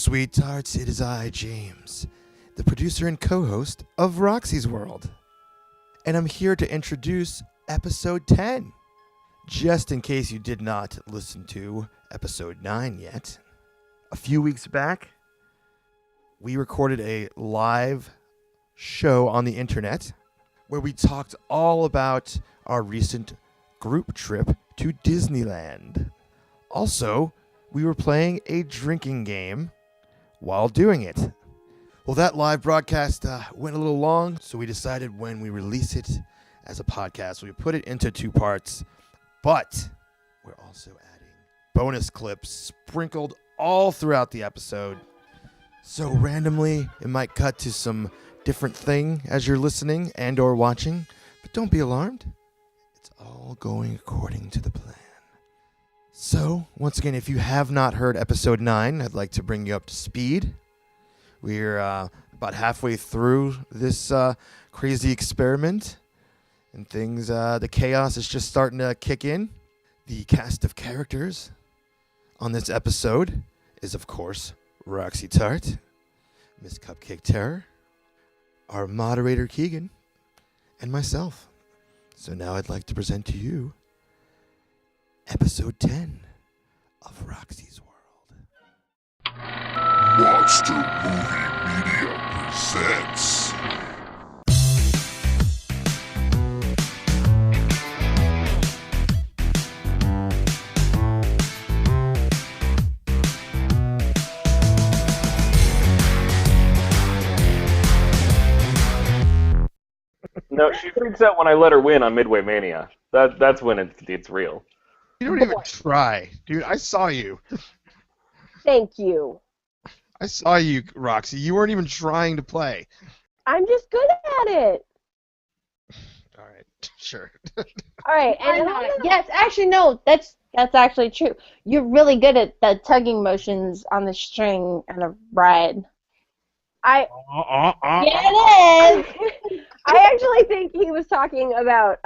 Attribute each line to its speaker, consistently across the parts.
Speaker 1: sweethearts, it is I, James, the producer and co-host of Roxy's World. And I'm here to introduce episode 10, just in case you did not listen to episode 9 yet. A few weeks back, we recorded a live show on the internet where we talked all about our recent group trip to Disneyland. Also, we were playing a drinking game while doing it. Well, that live broadcast went a little long, so we decided when we release it as a podcast, we put it into 2 parts, but we're also adding bonus clips sprinkled all throughout the episode. So randomly, it might cut to some different thing as you're listening and or watching, but don't be alarmed. It's all going according to the plan. So, once again, if you have not heard episode 9, I'd like to bring you up to speed. We're about halfway through this crazy experiment, and things, the chaos is just starting to kick in. The cast of characters on this episode is, of course, Roxy Tart, Miss Cupcake Terror, our moderator Keegan, and myself. So now I'd like to present to you episode 10 of Roxy's World.
Speaker 2: Monster Movie Media presents.
Speaker 3: No, she freaks out when I let her win on Midway Mania. That's when it's real.
Speaker 1: You don't even try. Dude, I saw you.
Speaker 4: Thank you.
Speaker 1: I saw you, Roxy. You weren't even trying to play.
Speaker 4: I'm just good at it.
Speaker 1: All right, sure.
Speaker 4: All right, and
Speaker 5: Yes, actually, no, that's actually true. You're really good at the tugging motions on the string and a ride.
Speaker 4: Yeah,
Speaker 5: it is!
Speaker 4: I actually think he was talking about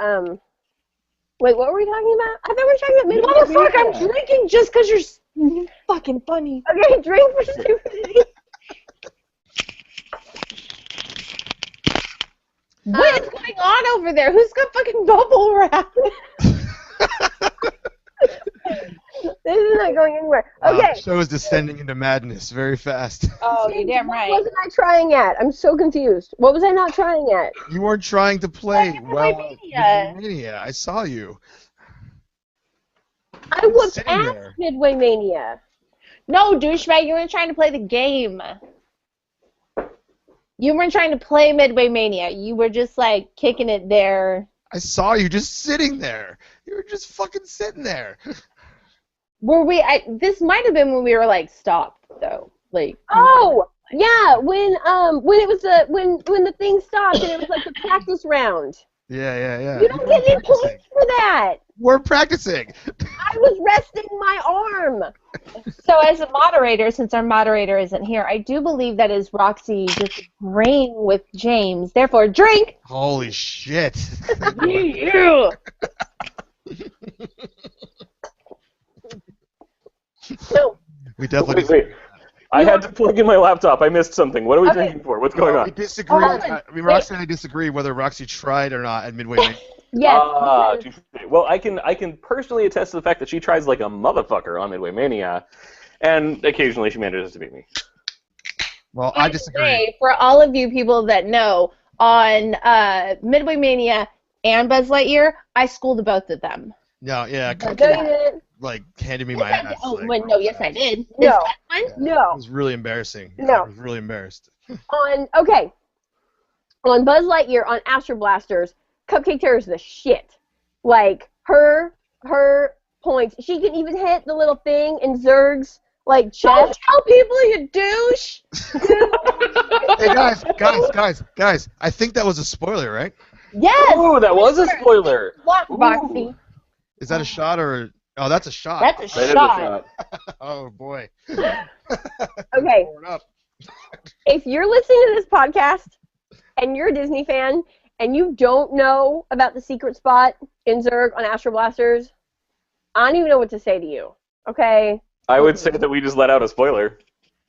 Speaker 4: Wait, what were we talking about? I thought we were talking about Midway.
Speaker 5: Motherfucker, I'm drinking just because you're fucking funny.
Speaker 4: Okay, drink for stupidity.
Speaker 5: What is going on over there? Who's got fucking bubble wrap?
Speaker 4: This is not going anywhere. Okay.
Speaker 1: The show is descending into madness very fast.
Speaker 5: Oh, you're damn right.
Speaker 4: What wasn't I trying at? I'm so confused. What was I not trying at?
Speaker 1: You weren't trying to play
Speaker 5: Mania.
Speaker 1: Mania. I saw you.
Speaker 4: I was
Speaker 1: Sitting
Speaker 4: at
Speaker 1: there.
Speaker 4: Midway Mania.
Speaker 5: No, douchebag, you weren't trying to play the game. You weren't trying to play Midway Mania. You were just, like, kicking it there.
Speaker 1: I saw you just sitting there. You were just fucking sitting there.
Speaker 5: Were we? This might have been when we were, like, stopped, though. Like.
Speaker 4: Oh, yeah, when it was when the thing stopped and it was like the practice round.
Speaker 1: Yeah.
Speaker 4: You don't get any points for that.
Speaker 1: We're practicing.
Speaker 4: I was resting my arm.
Speaker 5: So as a moderator, since our moderator isn't here, I do believe that is Roxy disagreeing with James. Therefore, drink.
Speaker 1: Holy shit.
Speaker 5: You.
Speaker 4: No.
Speaker 1: We definitely
Speaker 3: Wait. I had to plug in my laptop. I missed something. What are we
Speaker 4: Okay.
Speaker 3: drinking for? What's going
Speaker 1: We
Speaker 3: on?
Speaker 1: disagree.
Speaker 4: Oh,
Speaker 1: Roxy and I disagree whether Roxy tried or not at Midway.
Speaker 4: Yes.
Speaker 3: Touche. Well, I can personally attest to the fact that she tries like a motherfucker on Midway Mania, and occasionally she manages to beat me.
Speaker 1: Well, I disagree.
Speaker 5: For all of you people that know, on Midway Mania and Buzz Lightyear, I schooled both of them.
Speaker 1: No, yeah,
Speaker 4: No, you didn't.
Speaker 1: like handed me
Speaker 5: Yes,
Speaker 1: my
Speaker 5: I did.
Speaker 1: ass.
Speaker 5: Oh,
Speaker 1: like,
Speaker 5: wait, no, yes, I did.
Speaker 4: No.
Speaker 5: Is that one?
Speaker 1: It
Speaker 4: No.
Speaker 1: was really embarrassing.
Speaker 4: No.
Speaker 1: I was really embarrassed.
Speaker 4: On Buzz Lightyear on Astro Blasters, Cupcake Terror is the shit. Like her points, she can even hit the little thing in Zurg's like chest.
Speaker 5: Don't tell people you douche.
Speaker 1: Hey guys! I think that was a spoiler, right?
Speaker 5: Yes.
Speaker 3: Ooh, that was a spoiler.
Speaker 5: What, Roxy?
Speaker 1: Is that a shot or? Oh, that's a shot.
Speaker 5: That's a
Speaker 3: That is a
Speaker 5: shot.
Speaker 3: shot.
Speaker 1: Oh boy.
Speaker 4: Okay.
Speaker 1: Pour it up.
Speaker 4: If you're listening to this podcast and you're a Disney fan and you don't know about the secret spot in Zurg on Astro Blasters, I don't even know what to say to you. Okay?
Speaker 3: I would say that we just let out a spoiler.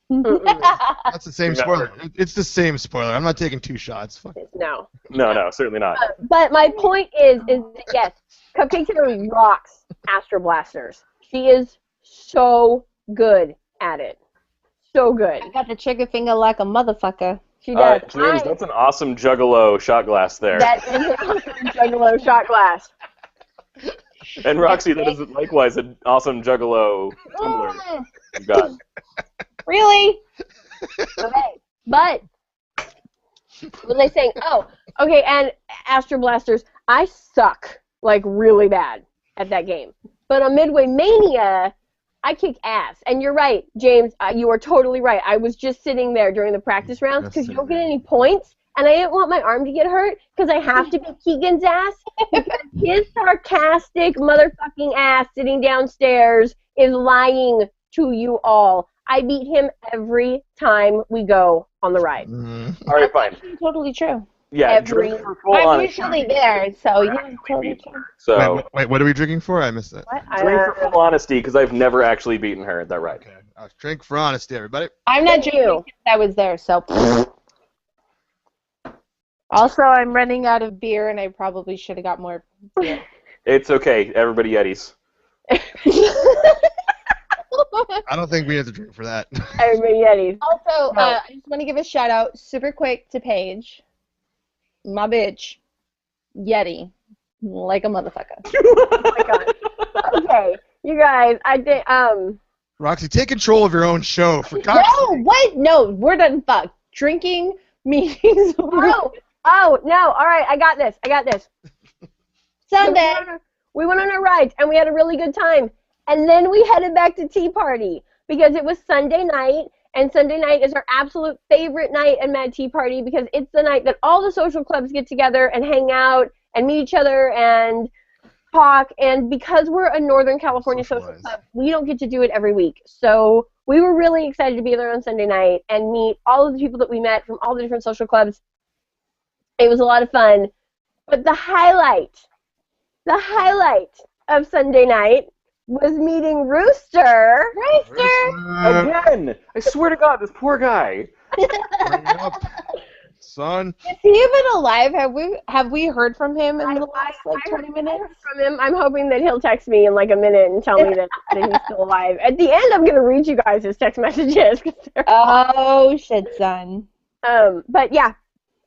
Speaker 1: That's the same
Speaker 3: Yeah.
Speaker 1: spoiler. It's the same spoiler. I'm not taking 2 shots. Fuck.
Speaker 4: No.
Speaker 3: No, certainly not.
Speaker 4: But my point is that yes, Cupcake Terror rocks Astro Blasters. She is so good at it. So good.
Speaker 5: I got the trigger finger like a motherfucker.
Speaker 4: She does.
Speaker 3: James, that's an awesome Juggalo shot glass there.
Speaker 4: That is an awesome Juggalo shot glass.
Speaker 3: And Roxy, that is likewise an awesome Juggalo tumbler you've got.
Speaker 5: Really?
Speaker 4: Okay, but what was I saying? Oh, okay, and Astro Blasters, I suck, like, really bad at that game. But on Midway Mania, I kick ass. And you're right, James, you are totally right. I was just sitting there during the practice rounds because you don't get any points, and I didn't want my arm to get hurt because I have to beat Keegan's ass because his sarcastic motherfucking ass sitting downstairs is lying to you all. I beat him every time we go on the ride.
Speaker 3: All right, fine.
Speaker 5: Totally true.
Speaker 3: Yeah,
Speaker 4: Every-
Speaker 3: drink for full
Speaker 5: I'm
Speaker 3: honesty.
Speaker 5: usually there, so yeah, totally true.
Speaker 3: So
Speaker 1: Wait, what are we drinking for? I missed that.
Speaker 5: What?
Speaker 3: drink for full honesty, because I've never actually beaten her at that ride.
Speaker 1: Okay. Drink for honesty, everybody.
Speaker 5: I'm not
Speaker 4: Thank
Speaker 5: drinking
Speaker 4: you.
Speaker 5: because I was there, so. Also, I'm running out of beer, and I probably should have got more beer.
Speaker 3: It's okay, everybody Yetis.
Speaker 1: I don't think we have to drink for that.
Speaker 4: Everybody Yetis.
Speaker 5: Also,
Speaker 4: No.
Speaker 5: I just want to give a shout out super quick to Paige, my bitch, Yeti, like a motherfucker.
Speaker 4: Oh my God. Okay, you guys, I did,
Speaker 1: Roxy, take control of your own show. For God's
Speaker 5: No,
Speaker 1: sake.
Speaker 5: what? No, we're done. Fuck drinking meetings.
Speaker 4: oh, no, all right, I got this.
Speaker 5: Sunday.
Speaker 4: We went on our rides, and we had a really good time. And then we headed back to Tea Party because it was Sunday night, and Sunday night is our absolute favorite night at Mad Tea Party because it's the night that all the social clubs get together and hang out and meet each other and talk. And because we're a Northern California social
Speaker 1: Socialize.
Speaker 4: club, we don't get to do it every week. So we were really excited to be there on Sunday night and meet all of the people that we met from all the different social clubs. It was a lot of fun. But the highlight of Sunday night was meeting Rooster.
Speaker 3: Again! I swear to God, this poor guy.
Speaker 1: Bring it up, son.
Speaker 5: Is he even alive? Have we heard from him in the last like 20 minutes?
Speaker 4: From him, I'm hoping that he'll text me in like a minute and tell me that he's still alive. At the end, I'm going to read you guys his text messages. 'Cause they're
Speaker 5: Oh shit, son.
Speaker 4: But yeah,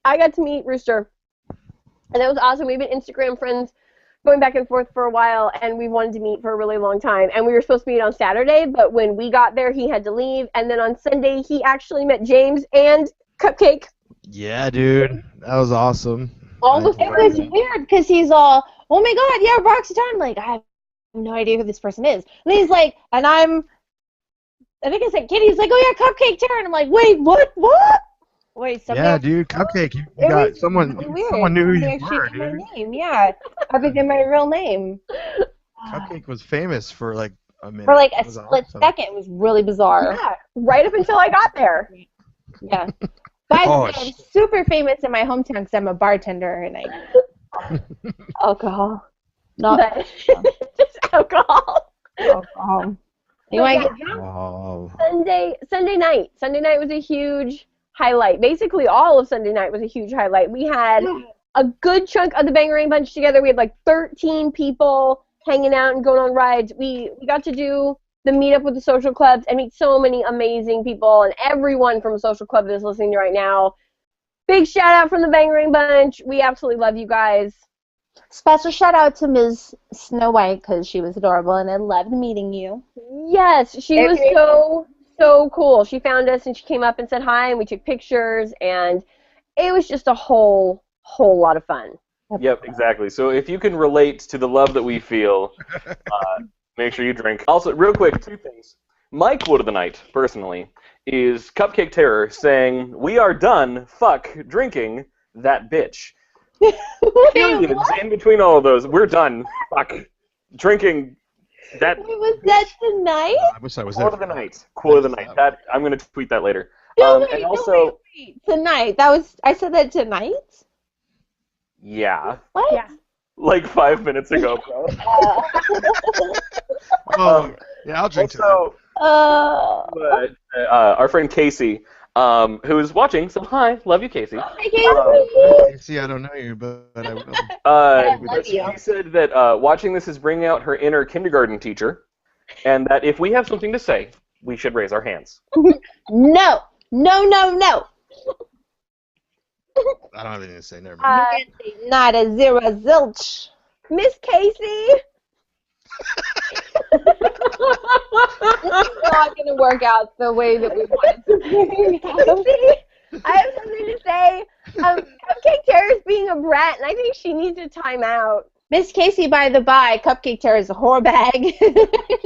Speaker 4: I got to meet Rooster, and that was awesome. We've been Instagram friends going back and forth for a while, and we wanted to meet for a really long time. And we were supposed to meet on Saturday, but when we got there, he had to leave. And then on Sunday, he actually met James and Cupcake.
Speaker 1: Yeah, dude. That was awesome.
Speaker 4: All the
Speaker 5: It was weird because he's all, oh my god, yeah, Roxy Town. I'm like, I have no idea who this person is. And he's like, I think I said Kitty. He's like, oh yeah, Cupcake Terror. And I'm like, wait, what? Wait, somebody.
Speaker 1: Yeah, dude. Cupcake. You
Speaker 5: It
Speaker 1: got
Speaker 5: was
Speaker 1: someone.
Speaker 5: really weird.
Speaker 1: Someone knew who
Speaker 5: They
Speaker 1: you
Speaker 5: actually
Speaker 1: were,
Speaker 5: knew my
Speaker 1: dude.
Speaker 5: name, yeah. Other than my real name.
Speaker 1: Cupcake was famous for like a minute.
Speaker 5: For like
Speaker 1: It
Speaker 5: a
Speaker 1: was
Speaker 5: split
Speaker 1: awesome.
Speaker 5: second, it was really bizarre.
Speaker 4: Yeah, right up until I got there.
Speaker 5: Yeah. By the
Speaker 1: Oh,
Speaker 5: way, I'm super famous in my hometown because I'm a bartender and I alcohol. Not
Speaker 4: But just alcohol.
Speaker 5: alcohol. You want to get drunk?
Speaker 1: Oh.
Speaker 4: Sunday night was a huge highlight. Basically, all of Sunday night was a huge highlight. We had a good chunk of the Bangarang Bunch together. We had like 13 people hanging out and going on rides. We got to do the meetup with the social clubs and meet so many amazing people, and everyone from a social club that is listening right now. Big shout out from the Bangarang Bunch. We absolutely love you guys.
Speaker 5: Special shout out to Ms. Snow White because she was adorable and I loved meeting you.
Speaker 4: Yes, she was so cool. She found us and she came up and said hi, and we took pictures, and it was just a whole lot of fun.
Speaker 3: Yep, exactly. So if you can relate to the love that we feel, make sure you drink. Also, real quick, 2 things. My quote of the night, personally, is Cupcake Terror saying, "We are done, fuck, drinking that bitch." Period. In between all of those, we're done, fuck, drinking that.
Speaker 5: Wait, was that tonight?
Speaker 1: I wish I was
Speaker 3: Quote
Speaker 1: there.
Speaker 3: of the night. Quote of the night. That I'm going to tweet that later.
Speaker 5: No,
Speaker 3: And also,
Speaker 5: wait. Tonight. I said that tonight?
Speaker 3: yeah,
Speaker 5: What?
Speaker 4: Yeah.
Speaker 3: like 5 minutes ago, bro.
Speaker 1: Oh, yeah, I'll drink to that.
Speaker 3: Also, But our friend Casey, who's watching, so hi, love you, Casey.
Speaker 5: Hi, Casey.
Speaker 1: See, I don't know you, but I will.
Speaker 5: love you.
Speaker 3: She said that watching this is bringing out her inner kindergarten teacher, and that if we have something to say, we should raise our hands.
Speaker 5: No. No.
Speaker 1: I don't have anything to say. Never mind.
Speaker 5: Not a zero zilch.
Speaker 4: Miss Casey.
Speaker 5: It's not going to work out the way that we want it to.
Speaker 4: Casey, I have something to say. Cupcake Terror is being a brat, and I think she needs a timeout.
Speaker 5: Miss Casey, by the by, Cupcake Terror is a whore bag.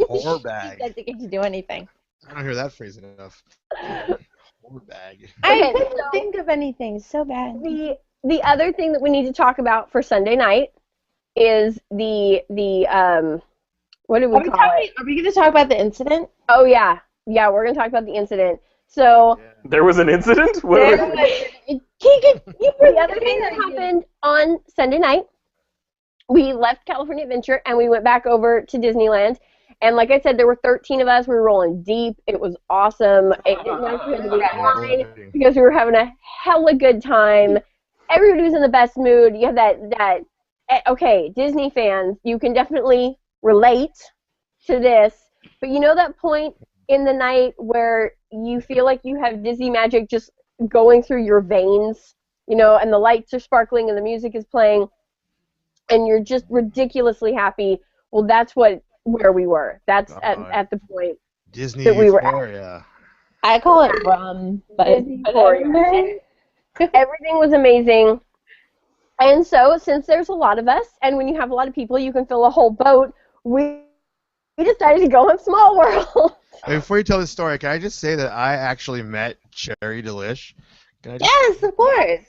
Speaker 1: Whore bag.
Speaker 5: She doesn't get to do anything.
Speaker 1: I don't hear that phrase enough. Whore bag.
Speaker 5: I
Speaker 4: Okay,
Speaker 5: couldn't
Speaker 4: so-
Speaker 5: think of anything. It's so bad.
Speaker 4: The other thing that we need to talk about for Sunday night is the what do we call it?
Speaker 5: Are we going to talk about the incident?
Speaker 4: Oh yeah, we're gonna talk about the incident. So
Speaker 3: There was an incident?
Speaker 4: the other thing that happened on Sunday night, we left California Adventure and we went back over to Disneyland. And like I said, there were 13 of us. We were rolling deep. It was awesome. It didn't actually have to be fine because we were having a hella good time. Everybody was in the best mood. You have that. Okay, Disney fans, you can definitely relate to this. But you know that point in the night where you feel like you have Disney magic just going through your veins, and the lights are sparkling and the music is playing, and you're just ridiculously happy. Well, that's where we were. That's at the point
Speaker 1: Disney
Speaker 4: that we were at.
Speaker 1: Euphoria.
Speaker 5: I call it rum, but
Speaker 4: Disney Euphoria. Everything was amazing. And so, since there's a lot of us, and when you have a lot of people, you can fill a whole boat, we decided to go on Small World.
Speaker 1: Hey, before you tell this story, can I just say that I actually met Cherry Delish? Can I just,
Speaker 5: yes, of course.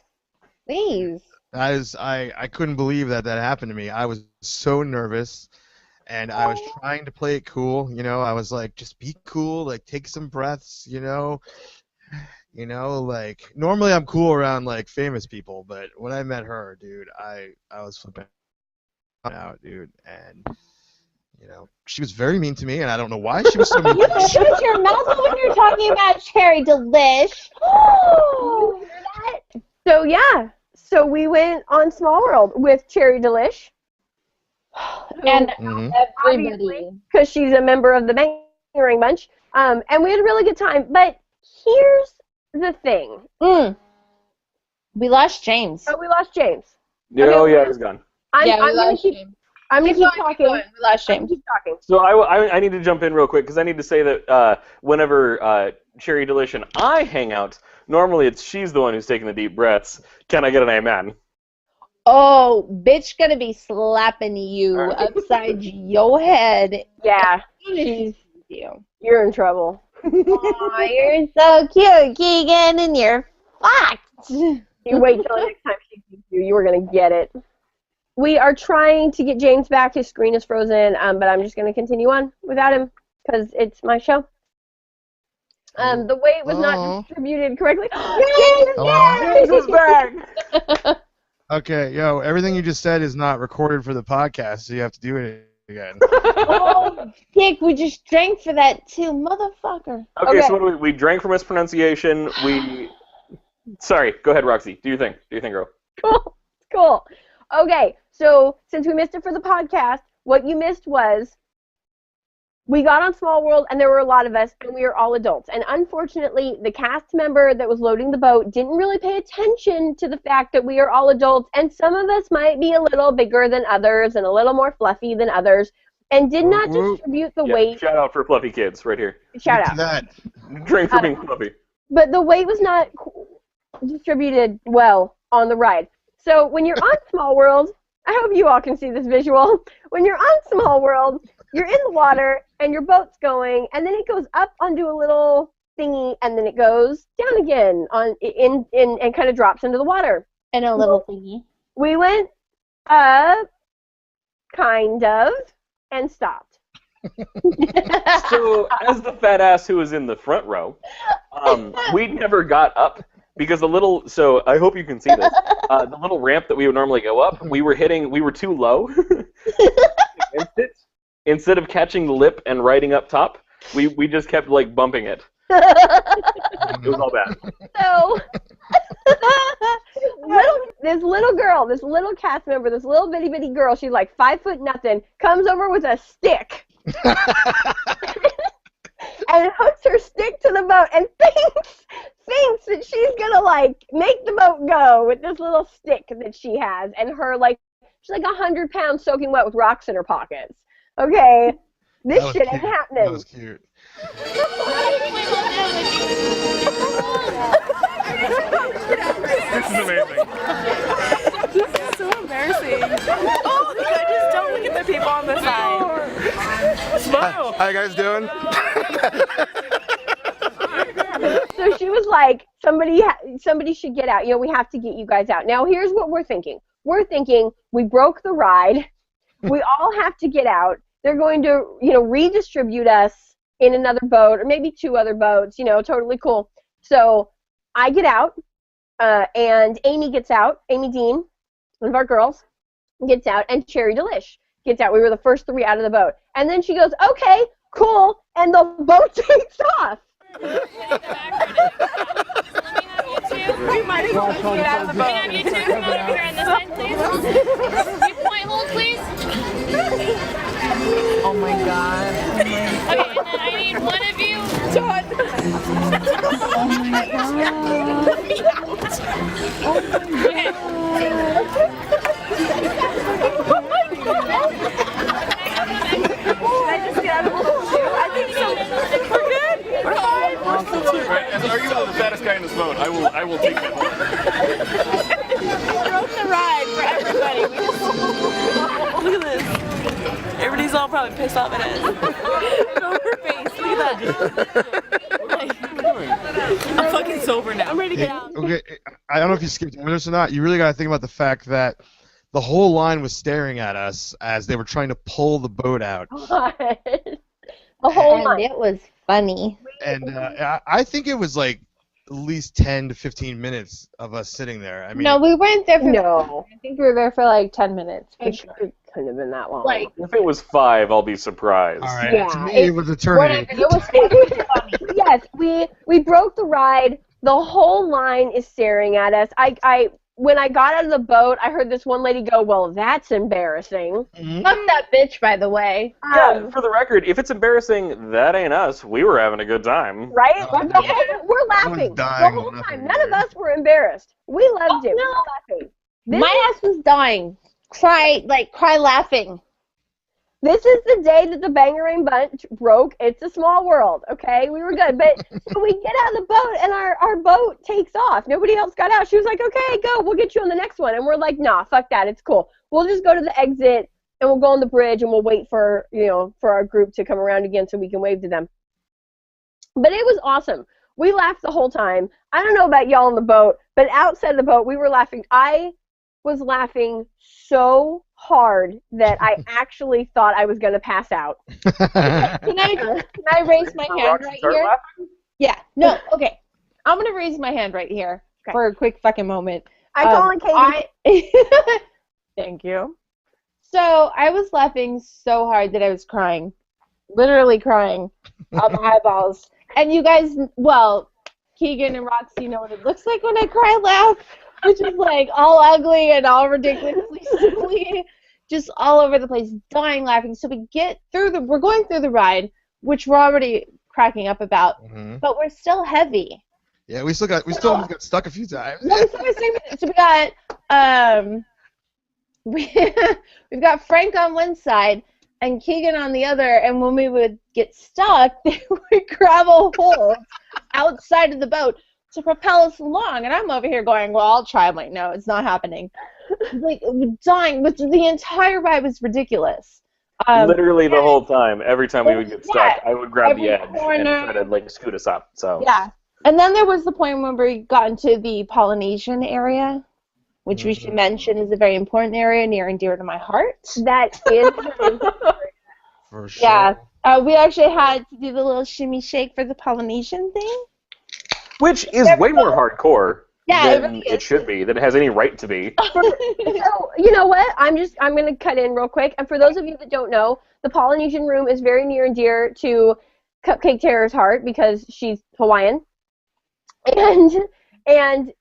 Speaker 5: Please.
Speaker 1: I couldn't believe that happened to me. I was so nervous, and I was trying to play it cool. I was like, just be cool, like take some breaths. Like normally I'm cool around like famous people, but when I met her, dude, I was flipping out, dude, and she was very mean to me, and I don't know why she was so mean.
Speaker 5: You can shut your mouth when you're talking about Cherry Delish.
Speaker 4: You hear that? So, yeah. So, we went on Small World with Cherry Delish.
Speaker 5: And
Speaker 1: Mhm.
Speaker 5: everybody.
Speaker 4: Because she's a member of the Bangering Bunch. And we had a really good time. But here's the thing.
Speaker 5: We lost James.
Speaker 4: Oh, we lost James.
Speaker 3: Oh, yeah, he's gone.
Speaker 4: I'm
Speaker 5: we
Speaker 4: going
Speaker 5: lost
Speaker 4: to keep
Speaker 5: James.
Speaker 4: talking.
Speaker 5: We lost James.
Speaker 4: Keep talking.
Speaker 3: So I need to jump in real quick because I need to say that whenever Cherry Delish and I hang out, normally she's the one who's taking the deep breaths. Can I get an amen?
Speaker 5: Oh, bitch gonna be slapping you upside your head.
Speaker 4: Yeah.
Speaker 5: She's you.
Speaker 4: You're in trouble.
Speaker 5: Aw, you're so cute, Keegan, and you're fucked.
Speaker 4: You wait till the next time she sees you. You were going to get it. We are trying to get James back. His screen is frozen, but I'm just going to continue on without him because it's my show. The weight was not distributed correctly. James is back!
Speaker 1: Okay, everything you just said is not recorded for the podcast, so you have to do it again.
Speaker 5: Oh, Dick, we just drank for that too, motherfucker.
Speaker 3: Okay, so what we drank for mispronunciation. Sorry, go ahead, Roxy. Do your thing, girl.
Speaker 4: Cool. Okay, so since we missed it for the podcast, what you missed was we got on Small World, and there were a lot of us, and we were all adults. And unfortunately, the cast member that was loading the boat didn't really pay attention to the fact that we are all adults, and some of us might be a little bigger than others and a little more fluffy than others, and did not distribute the weight.
Speaker 3: Shout out for fluffy kids right here.
Speaker 4: Shout out.
Speaker 1: That.
Speaker 3: Drink for being fluffy.
Speaker 4: But the weight was not distributed well on the ride. So when you're on Small World, I hope you all can see this visual. When you're on Small World, you're in the water, and your boat's going, and then it goes up onto a little thingy, and then it goes down again and kind of drops into the water.
Speaker 5: And a little thingy.
Speaker 4: We went up, kind of, and stopped.
Speaker 3: So, as the fat ass who was in the front row, we never got up because so I hope you can see this, the little ramp that we would normally go up, we were too low. Instead of catching the lip and riding up top, We just kept like bumping it. It was all bad.
Speaker 4: So, this little cast member, this little bitty girl, she's like 5'0", comes over with a stick. And hooks her stick to the boat and thinks that she's gonna like make the boat go with this little stick that she has, and her like she's like 100 pounds soaking wet with rocks in her pockets. Okay, this shit ain't happening.
Speaker 1: That was cute.
Speaker 3: This is amazing.
Speaker 6: This is so embarrassing. Oh, just don't look at the people on the side. Smile.
Speaker 1: How you guys doing?
Speaker 4: So she was like, somebody should get out. You know, we have to get you guys out. Now, here's what we're thinking. We're thinking we broke the ride. We all have to get out. They're going to, redistribute us in another boat or maybe 2 other boats, totally cool. So I get out, and Amy gets out. Amy Dean, one of our girls, gets out, and Cherry Delish gets out. We were the first 3 out of the boat. And then she goes, okay, cool, and the boat takes off.
Speaker 6: We might as well get out of the boat.
Speaker 7: Can I have you two come over here on this side, please? You point hold, please.
Speaker 6: Oh my god.
Speaker 7: Okay, and then I need one of you.
Speaker 6: John. Should I just get out of the boat too? I think so. We're good. We're fine.
Speaker 3: Right, as arguably the fattest guy in this boat, I will take that.
Speaker 6: We broke the ride for everybody. Look at this. Everybody's all probably pissed off at us. Show her face. Look at that. I'm fucking sober now. I'm ready to get out.
Speaker 1: Okay, I don't know if you skipped over this or not. You really got to think about the fact that the whole line was staring at us as they were trying to pull the boat out.
Speaker 4: The whole line.
Speaker 5: It was funny.
Speaker 1: And I think it was like at least 10 to 15 minutes of us sitting there. I mean,
Speaker 5: No, we weren't there for.
Speaker 4: No.
Speaker 5: I think we were there for like 10 minutes. For
Speaker 4: It
Speaker 5: sure.
Speaker 4: couldn't have been that long.
Speaker 5: Like,
Speaker 3: If it was 5, I'll be surprised.
Speaker 1: all right.
Speaker 4: Yeah,
Speaker 1: To me, it was eternity.
Speaker 5: it was funny.
Speaker 4: Yes, we broke the ride. The whole line is staring at us. When I got out of the boat, I heard this one lady go, "Well, that's embarrassing."
Speaker 1: Mhm.
Speaker 5: Fuck that bitch, by the way.
Speaker 3: Yeah, for the record, if it's embarrassing, that ain't us. We were having a good time.
Speaker 4: Right?
Speaker 1: Oh,
Speaker 4: We're laughing the
Speaker 1: dying
Speaker 4: whole
Speaker 1: laughing
Speaker 4: time.
Speaker 1: over
Speaker 4: None of
Speaker 1: here.
Speaker 4: us were embarrassed. We loved it.
Speaker 5: no.
Speaker 4: We were laughing.
Speaker 5: My ass was dying. Cry laughing.
Speaker 4: This is the day that the Bangarang Bunch broke. It's a small world, okay? We were good. But so we get out of the boat, and our boat takes off. Nobody else got out. She was like, okay, go. We'll get you on the next one. And we're like, nah, fuck that. It's cool. We'll just go to the exit, and we'll go on the bridge, and we'll wait for our group to come around again so we can wave to them. But it was awesome. We laughed the whole time. I don't know about y'all on the boat, but outside the boat, we were laughing. I was laughing so hard that I actually thought I was going to pass out.
Speaker 5: Can I raise my hand
Speaker 3: Roxy,
Speaker 5: right
Speaker 3: start
Speaker 5: here?
Speaker 3: laughing?
Speaker 5: Yeah. No. Okay. I'm gonna raise my hand right here for a quick fucking moment.
Speaker 4: I told Katie.
Speaker 5: Thank you. So I was laughing so hard that I was crying, literally crying out my eyeballs. And you guys, well, Keegan and Roxy know what it looks like when I cry laugh, which is like all ugly and all ridiculously silly, just all over the place, dying laughing. So we're going through the ride, which we're already cracking up about, but we're still heavy.
Speaker 1: Yeah, we still almost got stuck a few times.
Speaker 5: No, so we got we've got Frank on one side and Keegan on the other, and when we would get stuck, they would grab a hold outside of the boat to propel us along. And I'm over here going, well, I'll try. I'm like, no, it's not happening. Like, dying. But the entire ride was ridiculous.
Speaker 3: Literally the whole time. Every time we would get stuck,
Speaker 5: Yeah,
Speaker 3: I would grab
Speaker 5: every
Speaker 3: the edge
Speaker 5: corner.
Speaker 3: and try to scoot us up. So
Speaker 5: Yeah. And then there was the point when we got into the Polynesian area, which we should mention is a very important area near and dear to my heart.
Speaker 4: That is
Speaker 1: For sure.
Speaker 5: Yeah. We actually had to do the little shimmy shake for the Polynesian thing.
Speaker 3: which is way more hardcore
Speaker 5: Yeah, it
Speaker 3: than
Speaker 5: really
Speaker 3: it
Speaker 5: is.
Speaker 3: should be, than it has any right to be.
Speaker 4: So, you know what? I'm going to cut in real quick. And for those of you that don't know, the Polynesian Room is very near and dear to Cupcake Terror's heart because she's Hawaiian, and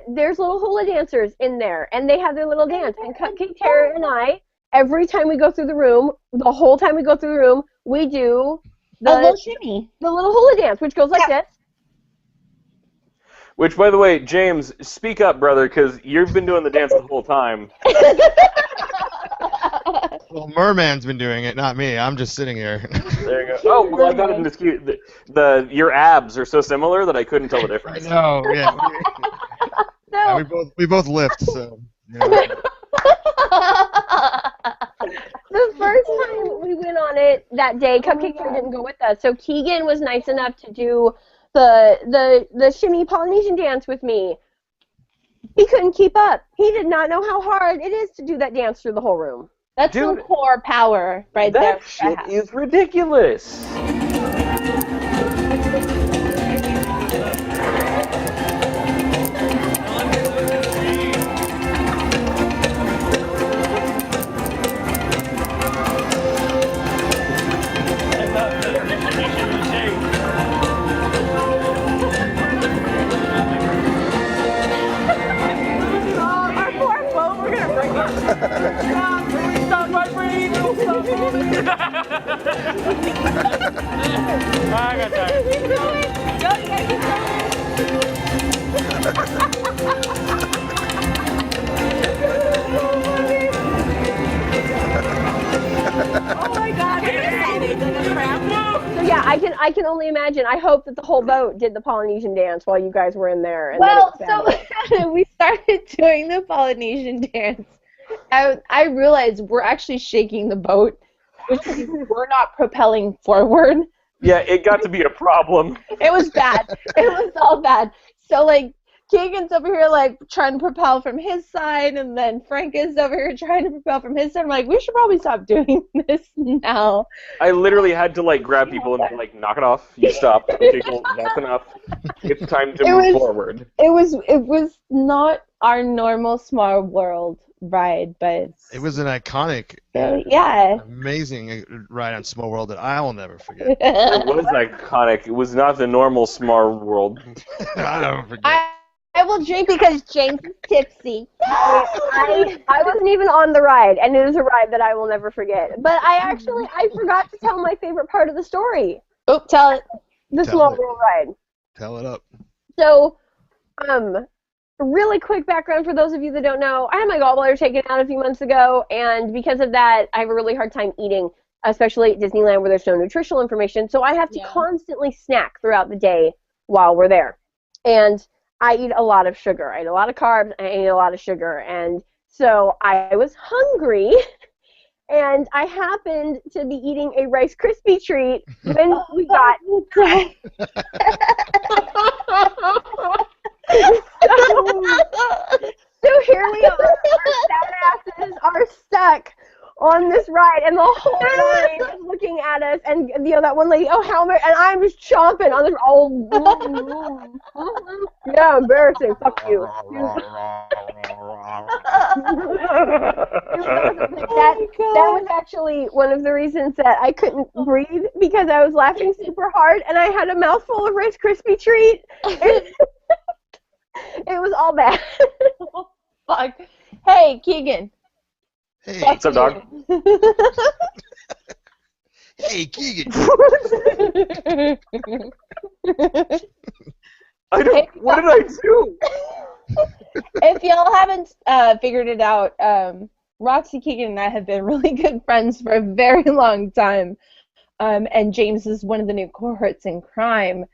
Speaker 4: there's little hula dancers in there, and they have their little dance. And Cupcake Terror and I, every time we go through the room, the whole time we go through the room, we do
Speaker 5: A little shimmy.
Speaker 4: the little hula dance, which goes like this.
Speaker 3: Which, by the way, James, speak up, brother, because you've been doing the dance the whole time.
Speaker 1: Well, Merman's been doing it, not me. I'm just sitting here.
Speaker 3: There you go. Oh, well, I got it in dispute. Your abs are so similar that I couldn't tell the
Speaker 1: I
Speaker 3: difference.
Speaker 1: know, yeah.
Speaker 4: So,
Speaker 1: we both lift, so. Yeah.
Speaker 4: the first time we went on it that day, Cupcake Terror didn't go with us, so Keegan was nice enough to do the shimmy Polynesian dance with me. He couldn't keep up. He did not know how hard it is to do that dance through the whole room.
Speaker 5: That's some core power right there.
Speaker 3: That shit is ridiculous.
Speaker 6: Our poor boat, we're gonna break it. Stop vibrating. Stop moving. I got that.
Speaker 7: Keep going. Go, you guys keep going.
Speaker 6: Oh my God.
Speaker 4: So yeah, I can only imagine. I hope that the whole boat did the Polynesian dance while you guys were in there. And
Speaker 5: Well,
Speaker 4: then it was
Speaker 5: so we started doing the Polynesian dance. I realized we're actually shaking the boat, which means we're not propelling forward.
Speaker 3: Yeah, it got to be a problem.
Speaker 5: It was bad. It was all bad. So, like, Keegan's over here, like, trying to propel from his side, and then Frank is over here trying to propel from his side. I'm like, we should probably stop doing this now.
Speaker 3: I literally had to, like, grab people and be like, knock it off. You stop. Okay, cool. That's enough. It's time to move forward.
Speaker 5: It was not our normal Small World ride, but
Speaker 1: It was an iconic,
Speaker 5: yeah.
Speaker 1: amazing ride on Small World that I'll never forget.
Speaker 3: It was iconic. It was not the normal Smart World.
Speaker 1: I'll never forget.
Speaker 5: I will drink because James is tipsy.
Speaker 4: I wasn't even on the ride, and it is a ride that I will never forget. But I forgot to tell my favorite part of the story.
Speaker 5: Oh, tell it.
Speaker 4: The
Speaker 1: Tell
Speaker 4: Small
Speaker 1: it.
Speaker 4: World ride.
Speaker 1: Tell it up.
Speaker 4: So, really quick background for those of you that don't know, I had my gallbladder taken out a few months ago, and because of that, I have a really hard time eating, especially at Disneyland where there's no nutritional information, so I have to constantly snack throughout the day while we're there. And I eat a lot of sugar. I eat a lot of carbs, I eat a lot of sugar, and so I was hungry, and I happened to be eating a Rice Krispie treat when we got... So here we are, our sad asses are stuck on this ride, and the whole line is looking at us, and you know that one lady, oh how much, and I'm just chomping on this, yeah, embarrassing, fuck you. That was actually one of the reasons that I couldn't breathe, because I was laughing super hard, and I had a mouthful of Rice Krispie treat. It was all bad.
Speaker 5: Fuck. Hey, Keegan.
Speaker 1: Hey,
Speaker 3: What's up, dog?
Speaker 1: hey, Keegan.
Speaker 3: What did I do?
Speaker 5: If y'all haven't figured it out, Roxy, Keegan, and I have been really good friends for a very long time. And James is one of the new cohorts in crime.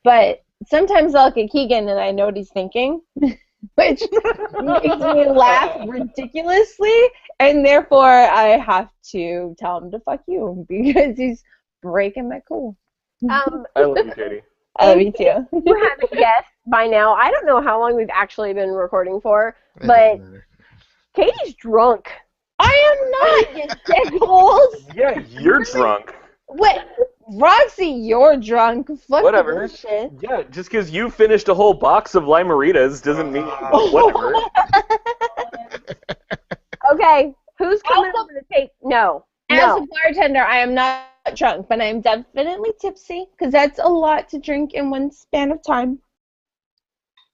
Speaker 5: But sometimes I'll look at Keegan and I know what he's thinking, which makes me laugh ridiculously, and therefore I have to tell him to fuck you because he's breaking my cool.
Speaker 3: I love you, Katie.
Speaker 5: I love you too.
Speaker 4: You haven't guessed by now. I don't know how long we've actually been recording for, but Katie's drunk.
Speaker 5: I am not, you dickholes.
Speaker 3: Yeah, you're drunk.
Speaker 5: Wait, Roxy, you're drunk. Fuck
Speaker 3: Whatever.
Speaker 5: bullshit.
Speaker 3: Yeah, just because you finished a whole box of Limeritas doesn't mean whatever.
Speaker 4: Okay, who's coming over to take? No.
Speaker 5: As a bartender, I am not not drunk, but I'm definitely tipsy because that's a lot to drink in one span of time.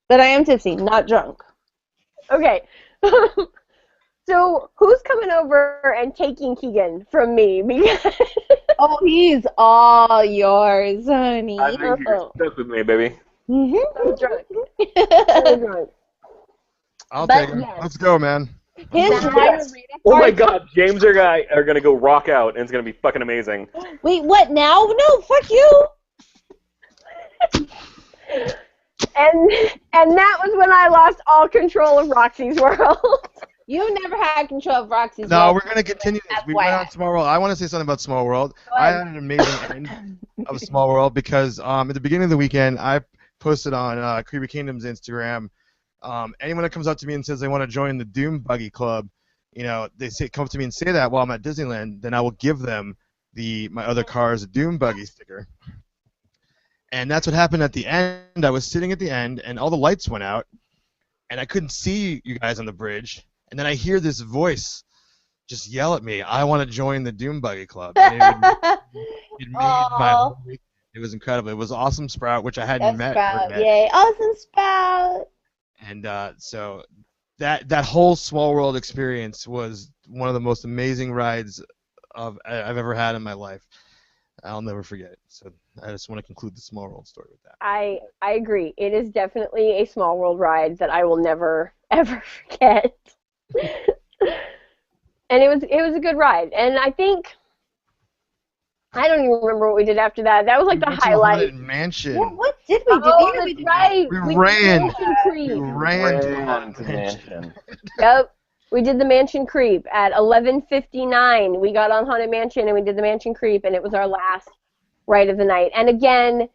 Speaker 5: But I am tipsy, not drunk.
Speaker 4: Okay. So who's coming over and taking Keegan from me? Because
Speaker 5: Oh, he's all yours, honey.
Speaker 3: I think you're stuck with me, baby.
Speaker 4: I'm drunk. I'm drunk.
Speaker 1: I'll
Speaker 4: But
Speaker 1: take him.
Speaker 4: yes.
Speaker 1: Let's go, man.
Speaker 5: His margarita
Speaker 3: Oh my
Speaker 5: card-
Speaker 3: God, James are gonna go rock out, and it's gonna be fucking amazing.
Speaker 5: Wait, what now? No, fuck you.
Speaker 4: And that was when I lost all control of Roxy's world.
Speaker 5: You never had control of Roxy's
Speaker 1: No,
Speaker 5: world.
Speaker 1: we're gonna continue this. We
Speaker 5: FYI.
Speaker 1: went on Small World. I want to say something about Small World. I had an amazing end of Small World because at the beginning of the weekend, I posted on Creepy Kingdom's Instagram. Anyone that comes up to me and says they want to join the Doom Buggy Club, they come up to me and say that while I'm at Disneyland, then I will give them my other car's Doom Buggy sticker. And that's what happened at the end. I was sitting at the end, and all the lights went out, and I couldn't see you guys on the bridge. And then I hear this voice just yell at me, "I want to join the Doom Buggy Club." And it made my whole week. It was incredible. It was Awesome Sprout, which I hadn't met.
Speaker 5: Sprout, yay. Awesome Sprout.
Speaker 1: And so that whole Small World experience was one of the most amazing rides I've ever had in my life. I'll never forget it. So I just want to conclude the Small World story with that.
Speaker 4: I agree. It is definitely a Small World ride that I will never ever forget. And it was a good ride. And I think I don't even remember what we did after that. That was like the
Speaker 1: went to
Speaker 4: highlight.
Speaker 1: Haunted Mansion.
Speaker 5: What did we do?
Speaker 4: Oh,
Speaker 5: Yeah, we
Speaker 4: that's
Speaker 5: did.
Speaker 4: right.
Speaker 1: We
Speaker 4: did
Speaker 1: ran.
Speaker 4: Mansion Creep.
Speaker 1: We ran to
Speaker 3: Ran
Speaker 1: Haunted
Speaker 3: to
Speaker 1: Mansion.
Speaker 3: Mansion.
Speaker 4: Yep. We did the Mansion Creep at 11:59. We got on Haunted Mansion and we did the Mansion Creep, and it was our last ride of the night. And again,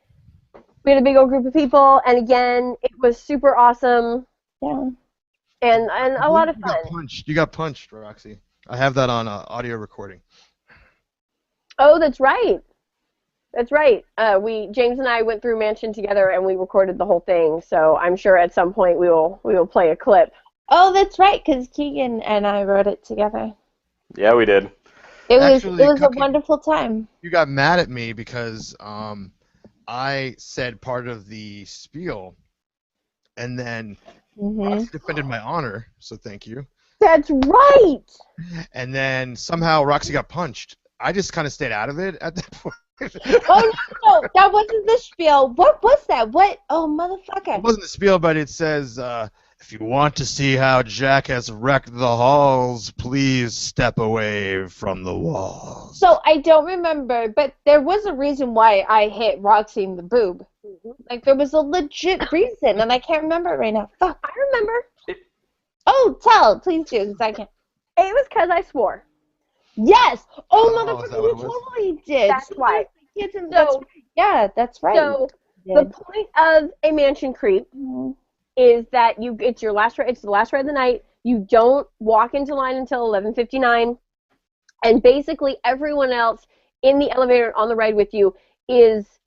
Speaker 4: we had a big old group of people, and again, it was super awesome.
Speaker 5: Yeah.
Speaker 4: And a lot of
Speaker 1: You
Speaker 4: fun.
Speaker 1: got punched. You got punched, Roxy. I have that on audio recording.
Speaker 4: Oh, that's right. That's right. James and I went through Mansion together and we recorded the whole thing. So I'm sure at some point we will play a clip.
Speaker 5: Oh, that's right, because Keegan and I wrote it together.
Speaker 3: Yeah, we did.
Speaker 5: It
Speaker 1: Actually,
Speaker 5: was a
Speaker 1: Cupcake-
Speaker 5: wonderful time.
Speaker 1: You got mad at me because I said part of the spiel, and then Roxy defended my honor, so thank you.
Speaker 4: That's right.
Speaker 1: And then somehow Roxy got punched. I just kind of stayed out of it at that point.
Speaker 5: Oh, no, that wasn't the spiel. What was that? What? Oh, motherfucker.
Speaker 1: It wasn't the spiel, but it says, if you want to see how Jack has wrecked the halls, please step away from the walls.
Speaker 5: So I don't remember, but there was a reason why I hit Roxy in the boob. Like, there was a legit reason, and I can't remember it right now. Fuck.
Speaker 4: I remember.
Speaker 5: Oh, please do, because I can't.
Speaker 4: It was because I swore.
Speaker 5: Yes! Oh,
Speaker 1: Oh, is
Speaker 5: motherfucker,
Speaker 1: that
Speaker 5: you
Speaker 1: what it was?
Speaker 5: totally did.
Speaker 4: That's why.
Speaker 5: Kids and
Speaker 4: So-
Speaker 5: that's right. Yeah, that's right.
Speaker 4: So
Speaker 5: You
Speaker 4: the
Speaker 5: did.
Speaker 4: point of a Mansion Creep
Speaker 5: Mhm.
Speaker 4: is that it's your last ride. It's the last ride of the night. You don't walk into line until 11:59, and basically everyone else in the elevator on the ride with you is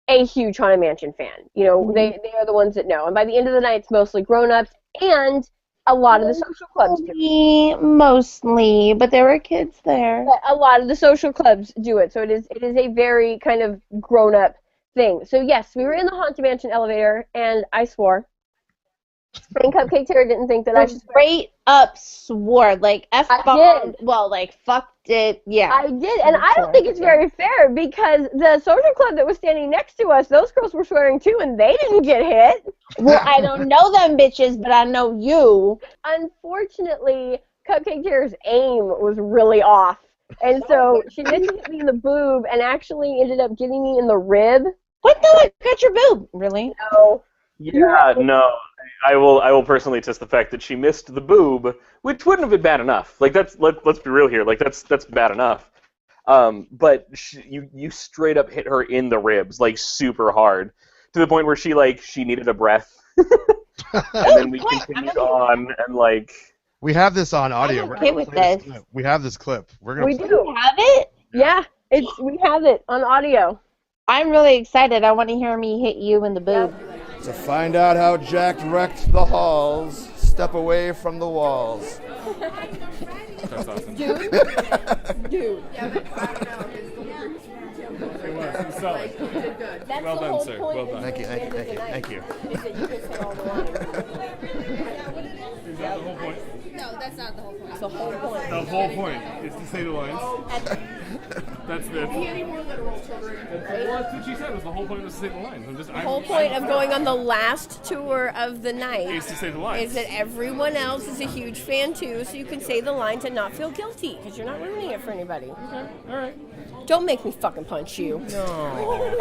Speaker 4: a huge Haunted Mansion fan. You know, they are the ones that know. And by the end of the night, it's mostly grown-ups and a lot of the social clubs do it.
Speaker 5: Mostly, but there were kids there.
Speaker 4: But a lot of the social clubs do it. So it is a very kind of grown-up thing. So yes, we were in the Haunted Mansion elevator, and I swore. And Cupcake Terror didn't think that I should swear.
Speaker 5: Straight up swore, like
Speaker 4: I
Speaker 5: F-bombed,
Speaker 4: did.
Speaker 5: well, like fucked it, yeah.
Speaker 4: I did, and I don't think it's very fair because the social club that was standing next to us, those girls were swearing too, and they didn't get hit.
Speaker 5: Well, I don't know them bitches, but I know you.
Speaker 4: Unfortunately, Cupcake Terror's aim was really off, and so she didn't hit me in the boob, and actually ended up getting me in the rib.
Speaker 5: What the? Got your boob? Really?
Speaker 4: So
Speaker 3: Yeah, no. I will personally test the fact that she missed the boob, which wouldn't have been bad enough. Like let's be real here. Like that's bad enough. But you straight up hit her in the ribs, like super hard, to the point where she needed a breath. And then we continued on, and like
Speaker 1: We have this on audio.
Speaker 5: I'm
Speaker 1: We're
Speaker 5: okay
Speaker 1: gonna
Speaker 5: with
Speaker 1: play
Speaker 5: this.
Speaker 1: clip. We have this clip. We're gonna
Speaker 4: we
Speaker 1: play
Speaker 4: do.
Speaker 5: You have it?
Speaker 4: Yeah, we have it on audio.
Speaker 5: I'm really excited. I want to hear me hit you in the boob.
Speaker 1: To find out how Jack wrecked the halls, step away from the walls.
Speaker 8: That's awesome.
Speaker 4: Dude.
Speaker 8: Solid.
Speaker 4: That's
Speaker 8: Well
Speaker 4: the
Speaker 8: done,
Speaker 4: whole
Speaker 8: sir.
Speaker 4: point
Speaker 8: Well
Speaker 4: of
Speaker 8: done.
Speaker 1: Thank you,
Speaker 4: the end of the
Speaker 1: thank
Speaker 4: night,
Speaker 1: you.
Speaker 4: Is that you can say all the lines.
Speaker 8: Is that the whole point?
Speaker 7: No, that's not the whole point.
Speaker 4: That's the whole point.
Speaker 8: The whole point is to say the lines. That's it. Well, that's what she said. Was the whole point was to say the lines.
Speaker 4: The whole point of going on the last tour of the night
Speaker 8: is to say the lines.
Speaker 4: is that everyone else is a huge fan too, so you can say the lines and not feel guilty because you're not ruining it for anybody.
Speaker 8: Okay. All right.
Speaker 4: Don't make me fucking punch you.
Speaker 8: No.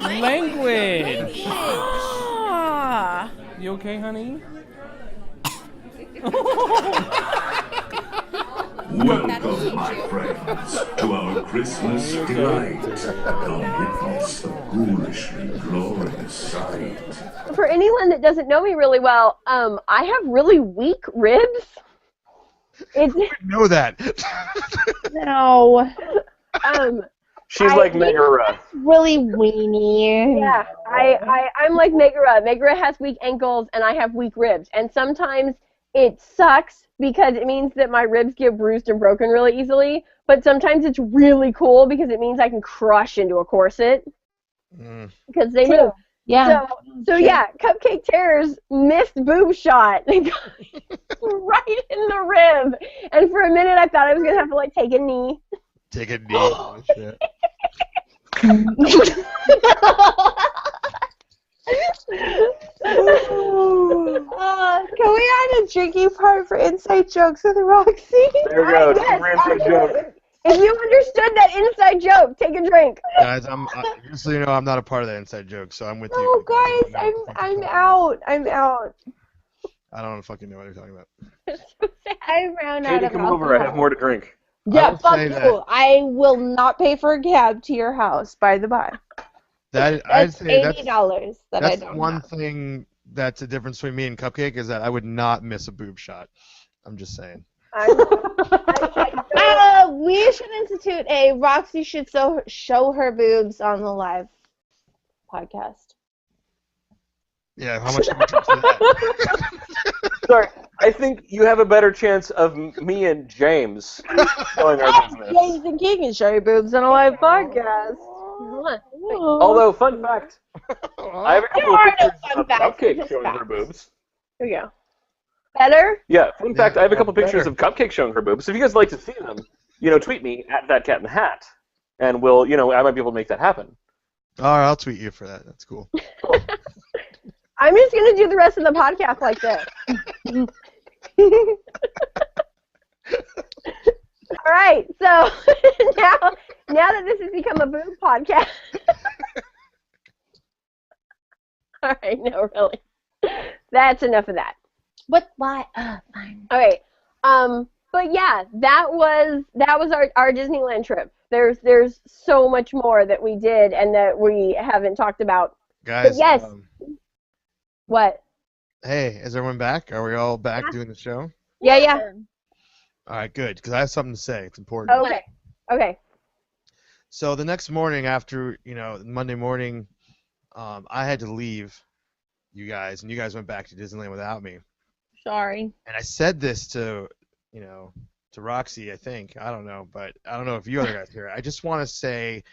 Speaker 8: Language.
Speaker 4: Ah.
Speaker 8: You okay, honey?
Speaker 2: Welcome, my friends, to our Christmas delight. Come witness the ghoulishly glorious sight.
Speaker 4: For anyone that doesn't know me really well, I have really weak ribs.
Speaker 1: Know that.
Speaker 5: No.
Speaker 3: She's like Megara.
Speaker 5: Really weenie.
Speaker 4: Yeah, I'm like Megara. Megara has weak ankles and I have weak ribs. And sometimes it sucks because it means that my ribs get bruised and broken really easily. But sometimes it's really cool because it means I can crush into a corset. Because they move.
Speaker 5: Yeah.
Speaker 4: So yeah, Cupcake Terror's missed boob shot right in the rib. And for a minute I thought I was going to have to like take a knee.
Speaker 1: Take a knee. Shit.
Speaker 5: Can we add a drinking part for inside jokes with Roxy?
Speaker 3: There we go.
Speaker 4: Yes,
Speaker 3: Inside joke.
Speaker 4: If you understood that inside joke, take a drink.
Speaker 1: Guys, just so you know, I'm not a part of that inside joke, so I'm with
Speaker 5: No,
Speaker 1: you.
Speaker 5: guys, I'm out. I'm out.
Speaker 1: I don't fucking know what you're talking about.
Speaker 5: I'm round out
Speaker 3: Katie,
Speaker 5: of
Speaker 3: come over. I have more to drink.
Speaker 5: Yeah,
Speaker 1: will
Speaker 5: fuck
Speaker 1: say
Speaker 5: you.
Speaker 1: that-
Speaker 5: I will not pay for a cab to your house, by the by.
Speaker 1: I'd
Speaker 5: That's
Speaker 1: say
Speaker 5: $80 that I
Speaker 1: that's
Speaker 5: don't
Speaker 1: one
Speaker 5: have.
Speaker 1: thing that's the difference between me and Cupcake is that I would not miss a boob shot. I'm just saying.
Speaker 5: We should institute a Roxy should show her boobs on the live podcast.
Speaker 1: Yeah, how much do we charge for that?
Speaker 3: Sorry, I think you have a better chance of me and James showing our business.
Speaker 5: James and King can show your boobs on a live podcast.
Speaker 3: Although, fun fact, I have a couple of
Speaker 5: are no
Speaker 3: pictures
Speaker 5: fun
Speaker 3: of
Speaker 5: facts,
Speaker 3: Cupcake
Speaker 5: just
Speaker 3: showing her
Speaker 5: facts.
Speaker 3: boobs.
Speaker 4: Here we go. Better?
Speaker 3: Yeah, fun fact, I have a couple pictures
Speaker 1: better.
Speaker 3: of Cupcake showing her boobs. So if you guys would like to see them, tweet me at @thatcatinthehat, and we'll, I might be able to make that happen.
Speaker 1: All right, I'll tweet you for that. That's cool.
Speaker 4: I'm just going to do the rest of the podcast like this. All right, so now that this has become a boob podcast. All right, no, really. That's enough of that.
Speaker 5: What? Why? Fine.
Speaker 4: Okay. But yeah, that was our Disneyland trip. There's so much more that we did and that we haven't talked about.
Speaker 1: Guys,
Speaker 4: yes. What?
Speaker 1: Hey, is everyone back? Are we all back doing the show?
Speaker 4: Yeah.
Speaker 1: All right, good, because I have something to say. It's important.
Speaker 4: Okay.
Speaker 1: So the next morning after, Monday morning, I had to leave you guys, and you guys went back to Disneyland without me.
Speaker 5: Sorry.
Speaker 1: And I said this to Roxy, I think. I don't know, but I don't know if you other guys hear it. I just want to say,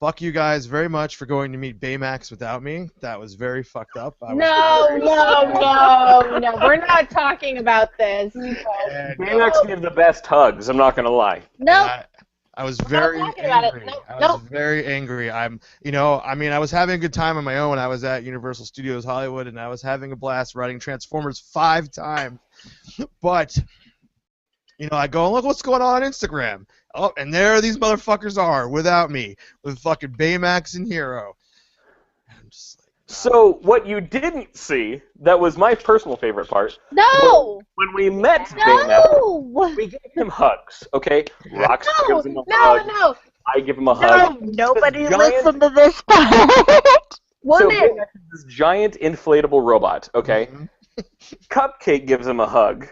Speaker 1: fuck you guys very much for going to meet Baymax without me. That was very fucked up.
Speaker 5: No. We're not talking about this.
Speaker 3: Baymax gave the best hugs, I'm not going to lie.
Speaker 5: No.
Speaker 1: I was
Speaker 5: not
Speaker 1: very
Speaker 5: talking about it.
Speaker 1: angry.
Speaker 5: Nope,
Speaker 1: I was
Speaker 5: nope.
Speaker 1: very angry. I was having a good time on my own. I was at Universal Studios Hollywood, and I was having a blast riding Transformers 5 times. But, I go, look what's going on Instagram. Oh, and there these motherfuckers are without me, with fucking Baymax and Hero. I'm just like,
Speaker 3: So, what you didn't see, that was my personal favorite part.
Speaker 5: No.
Speaker 3: When we met Baymax,
Speaker 5: No.
Speaker 3: we gave him hugs, okay? Roxy gives him a hug.
Speaker 5: No.
Speaker 3: I give him a hug.
Speaker 5: Nobody
Speaker 3: This giant-
Speaker 5: listen to this part.
Speaker 3: So Baymax is this giant inflatable robot, okay?
Speaker 1: Mhm.
Speaker 3: Cupcake gives him a hug,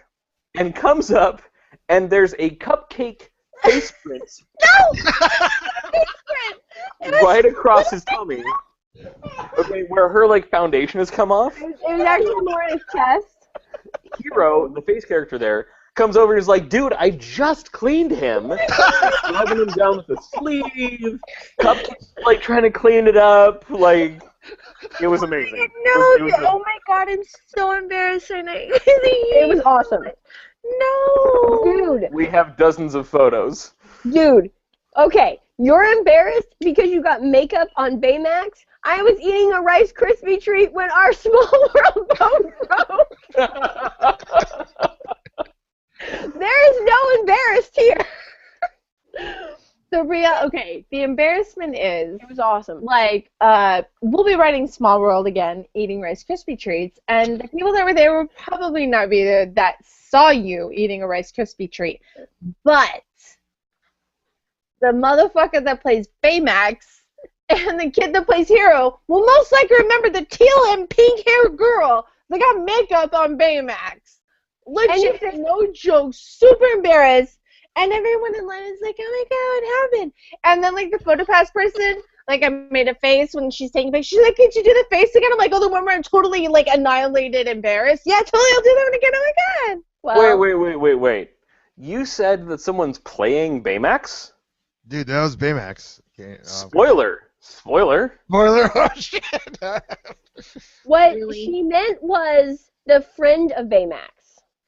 Speaker 3: and comes up, and there's a cupcake face print right across his tummy. Okay, where her foundation has come off.
Speaker 4: It was actually more in his chest.
Speaker 3: Hero, the face character there, comes over and is like, dude, I just cleaned him. Rubbing him down with the sleeve. Cupcake's like trying to clean it up. Like, it was amazing.
Speaker 5: No,
Speaker 3: It was
Speaker 5: oh my god, I'm so embarrassed right now.
Speaker 4: It was awesome.
Speaker 5: No.
Speaker 4: Dude.
Speaker 3: We have dozens of photos.
Speaker 4: Dude. Okay, you're embarrassed because you got makeup on Baymax. I was eating a Rice Krispie treat when our small world boat broke. There is no embarrassed here.
Speaker 5: The embarrassment is,
Speaker 4: It was awesome.
Speaker 5: like, we'll be writing Small World again, eating Rice Krispie treats, and the people that were there will probably not be there that saw you eating a Rice Krispie treat. But the motherfucker that plays Baymax and the kid that plays Hero will most likely remember the teal and pink haired girl that got makeup on Baymax. Legit, no joke, super embarrassed. And everyone in line is like, oh my god, what happened? And then, like, the PhotoPass person, like, I made a face when she's taking pictures. She's like, could you do the face again? I'm like, oh, the one where I'm totally, like, annihilated, embarrassed. Yeah, totally, I'll do that one again. Oh my god.
Speaker 4: Well,
Speaker 3: Wait. You said that someone's playing Baymax?
Speaker 1: Dude, that was Baymax. Okay,
Speaker 3: Spoiler.
Speaker 1: Spoiler! Oh, shit!
Speaker 4: what
Speaker 5: Really?
Speaker 4: she meant was the friend of Baymax.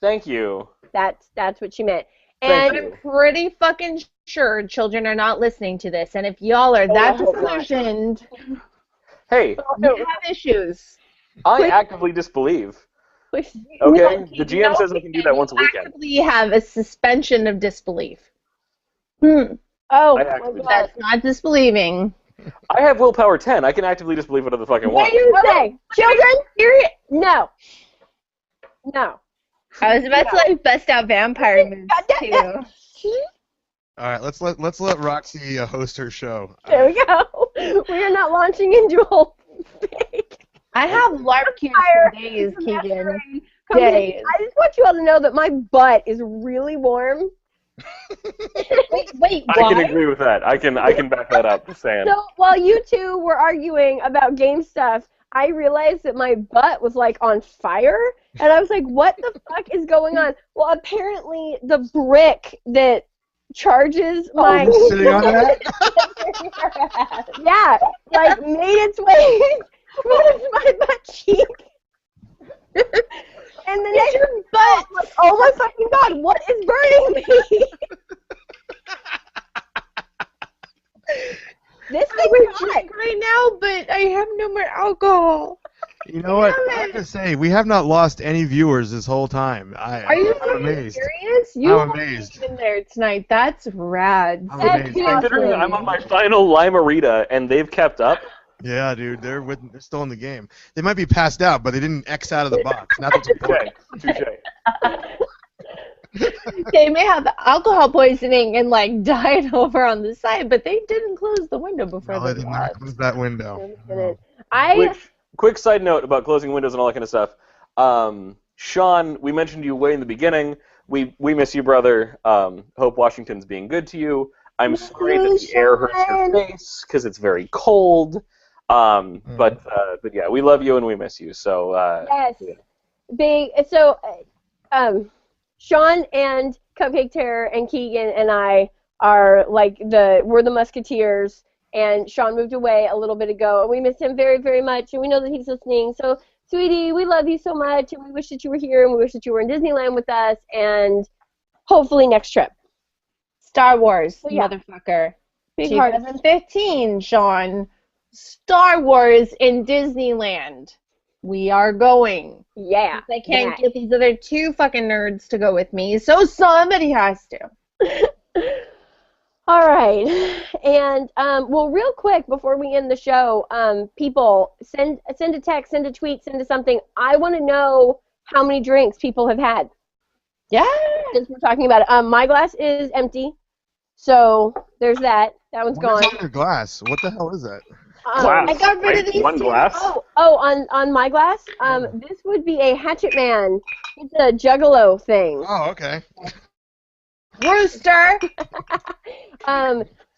Speaker 3: Thank you.
Speaker 4: That's what she meant.
Speaker 3: Thank
Speaker 4: And
Speaker 3: you.
Speaker 5: I'm pretty fucking sure children are not listening to this. And if y'all are that
Speaker 4: I hope not.
Speaker 5: disillusioned,
Speaker 3: Hey,
Speaker 5: you have issues.
Speaker 3: I actively disbelieve.
Speaker 4: Please.
Speaker 3: Okay? The GM says I can do that once a weekend.
Speaker 5: Actively have a suspension of disbelief.
Speaker 4: Oh,
Speaker 3: I
Speaker 4: my
Speaker 3: actually-
Speaker 4: God.
Speaker 5: That's not disbelieving.
Speaker 3: I have willpower 10. I can actively disbelieve whatever the fuck I
Speaker 4: What
Speaker 3: want.
Speaker 4: do you say? Children? No. No.
Speaker 5: I was about to like bust out vampire moves too.
Speaker 1: All right, let's let Roxy host her show.
Speaker 4: There we go. We are not launching into a whole fake.
Speaker 5: I have LARP queues for days, Keegan. Days.
Speaker 4: I just want you all to know that my butt is really warm.
Speaker 5: Wait,
Speaker 3: I can
Speaker 5: why?
Speaker 3: agree with that. I can back that up. Just saying.
Speaker 4: So while you two were arguing about game stuff, I realized that my butt was like on fire, and I was like, what the fuck is going on? Well, apparently the brick that charges my
Speaker 1: Sitting on that?
Speaker 4: yeah, like made its way towards my butt cheek. And the next butt, like, oh my fucking god, what is burning me? This thing is hot.
Speaker 5: Right now, but I have no more alcohol.
Speaker 1: You know what? I have to say, we have not lost any viewers this whole time.
Speaker 5: Are you
Speaker 1: I'm amazed.
Speaker 5: serious? You
Speaker 1: I'm
Speaker 5: weren't
Speaker 1: amazed.
Speaker 5: even there tonight. That's rad.
Speaker 1: I'm
Speaker 4: That's
Speaker 1: amazed.
Speaker 3: Considering I'm on my final Limerita and they've kept up.
Speaker 1: Yeah, dude, they're still in the game. They might be passed out, but they didn't X out of the box. Not that's important.
Speaker 3: Touche.
Speaker 5: They may have alcohol poisoning and like died over on the side, but they didn't close the window before
Speaker 1: No, they
Speaker 5: they
Speaker 1: did not
Speaker 5: left.
Speaker 1: close that window.
Speaker 3: Quick side note about closing windows and all that kind of stuff. Sean, we mentioned you way in the beginning. We miss you, brother. Hope Washington's being good to you. I'm sorry that the air hurts your face because it's very cold. But yeah, we love you and we miss you. So
Speaker 4: Yes.
Speaker 3: yeah.
Speaker 4: Big. So, Sean and Cupcake Terror and Keegan and I are like we're the Musketeers. And Sean moved away a little bit ago, and we miss him very, very much. And we know that he's listening. So, sweetie, we love you so much, and we wish that you were here, and we wish that you were in Disneyland with us, and hopefully next trip.
Speaker 5: Star Wars,
Speaker 4: yeah.
Speaker 5: motherfucker.
Speaker 4: Big heart.
Speaker 5: 2015, Sean. Star Wars in Disneyland. We are going.
Speaker 4: Yeah.
Speaker 5: I can't get these other two fucking nerds to go with me, so somebody has to.
Speaker 4: All right, and well, real quick before we end the show, people send a text, send a tweet, send a something. I want to know how many drinks people have had.
Speaker 5: Yeah.
Speaker 4: Since we're talking about it, my glass is empty, so there's that. That one's
Speaker 1: What is
Speaker 4: gone.
Speaker 1: on your glass? What the hell is that?
Speaker 3: Glass.
Speaker 5: I got rid of
Speaker 3: Right?
Speaker 5: these
Speaker 3: One
Speaker 5: two.
Speaker 3: glass.
Speaker 4: On my glass, this would be a Hatchet Man. It's a Juggalo thing.
Speaker 1: Oh, okay.
Speaker 5: Rooster.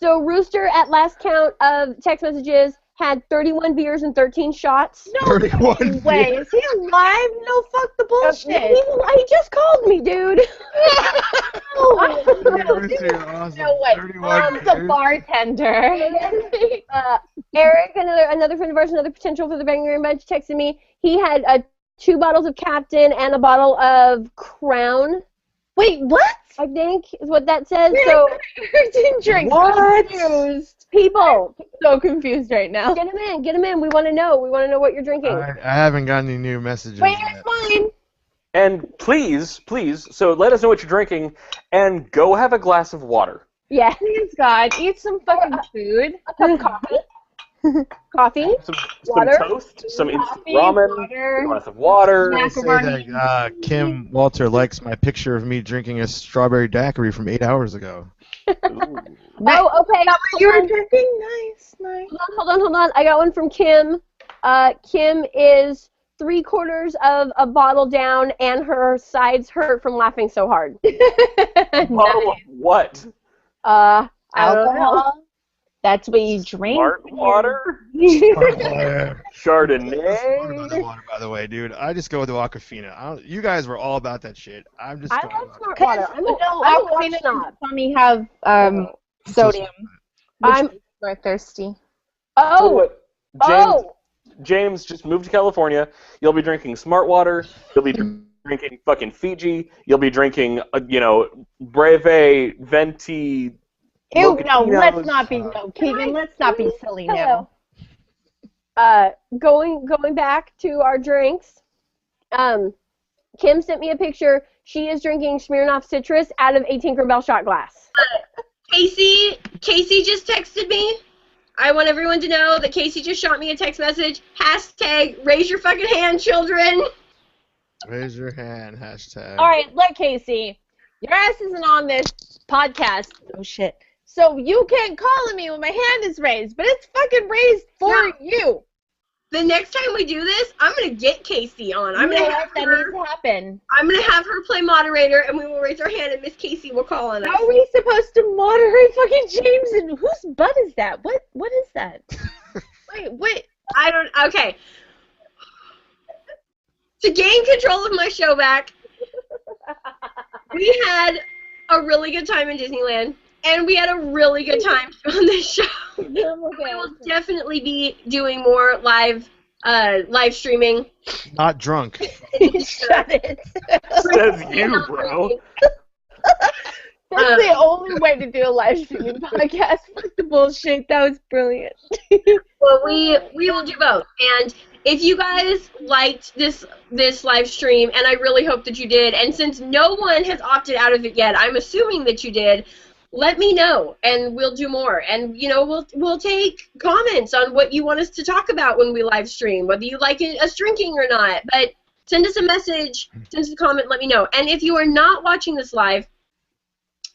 Speaker 4: So Rooster, at last count of text messages, had 31 beers and 13 shots.
Speaker 5: No
Speaker 1: 31
Speaker 5: way. Is he alive? No, fuck the bullshit.
Speaker 4: He just called me, dude.
Speaker 1: Dude, awesome.
Speaker 5: No way.
Speaker 1: 31
Speaker 5: The
Speaker 1: years.
Speaker 5: bartender.
Speaker 4: Eric, another friend of ours, another potential for the Banger and Bunch, texted me. He had 2 bottles of Captain and a bottle of Crown.
Speaker 5: Wait, what?
Speaker 4: I think is what that says. So
Speaker 5: Didn't drink.
Speaker 6: What?
Speaker 5: Confused.
Speaker 4: people,
Speaker 5: So confused right now.
Speaker 4: get them in. We want to know. We want to know what you're drinking.
Speaker 1: I haven't got any new messages
Speaker 5: Wait,
Speaker 1: yet.
Speaker 5: here's mine.
Speaker 3: And please, so let us know what you're drinking, and go have a glass of water.
Speaker 4: Yeah,
Speaker 5: Please, God, eat some fucking food.
Speaker 4: a cup of coffee. Coffee.
Speaker 3: Some
Speaker 4: Water.
Speaker 3: toast, some instant
Speaker 5: Coffee,
Speaker 3: ramen, a
Speaker 5: water.
Speaker 3: glass of water.
Speaker 5: Snack.
Speaker 1: Say that Kim Walter likes my picture of me drinking a strawberry daiquiri from 8 hours ago.
Speaker 4: Oh, okay.
Speaker 5: You were drinking? Nice.
Speaker 4: Hold on. I got one from Kim. Kim is 3/4 of a bottle down, and her sides hurt from laughing so hard.
Speaker 3: Bottle of what?
Speaker 4: I don't know.
Speaker 5: Alcohol. That's what you drink.
Speaker 3: Smart water?
Speaker 1: Smart
Speaker 3: Chardonnay?
Speaker 1: water, by the way, dude. I just go with the Aquafina. You guys were all about that shit. I'm just.
Speaker 4: I
Speaker 1: going
Speaker 4: love
Speaker 1: with
Speaker 4: smart
Speaker 5: No,
Speaker 4: water. I'm a
Speaker 5: Aquafina
Speaker 4: snob.
Speaker 5: let me have sodium.
Speaker 4: I'm.
Speaker 5: We're thirsty.
Speaker 3: Tell you
Speaker 4: Oh.
Speaker 3: what, James, just move to California. You'll be drinking smart water. You'll be drinking fucking Fiji. You'll be drinking, Breve, Venti.
Speaker 5: Ew, no,
Speaker 3: Mochanos.
Speaker 5: let's not be Keegan. Let's not be silly now.
Speaker 4: Going back to our drinks. Kim sent me a picture. She is drinking Smirnoff Citrus out of a Tinkerbell shot glass. Casey just texted me. I want everyone to know that Casey just shot me a text message. # raise your fucking hand, children.
Speaker 1: Raise your hand. #.
Speaker 5: All right, look, Casey. Your ass isn't on this podcast. Oh, shit. So you can't call on me when my hand is raised, but it's fucking raised for you.
Speaker 4: The next time we do this, I'm gonna get Casey on.
Speaker 5: That needs to happen.
Speaker 4: I'm gonna have her play moderator, and we will raise our hand, and Miss Casey will call on us.
Speaker 5: How are we supposed to moderate fucking James? And whose butt is that? What is that? Wait.
Speaker 4: I don't. Okay. To gain control of my show back, we had a really good time in Disneyland, and we had a really good time on this show. We will definitely be doing more live streaming.
Speaker 1: Not drunk.
Speaker 5: Shut it.
Speaker 3: Says you, bro.
Speaker 5: That's the only way to do a live streaming podcast. Fuck the bullshit. That was brilliant.
Speaker 4: Well, we will do both. And if you guys liked this live stream, and I really hope that you did, and since no one has opted out of it yet, I'm assuming that you did. Let me know, and we'll do more. And we'll take comments on what you want us to talk about when we live stream, whether you like us drinking or not. But send us a message, send us a comment, let me know. And if you are not watching this live,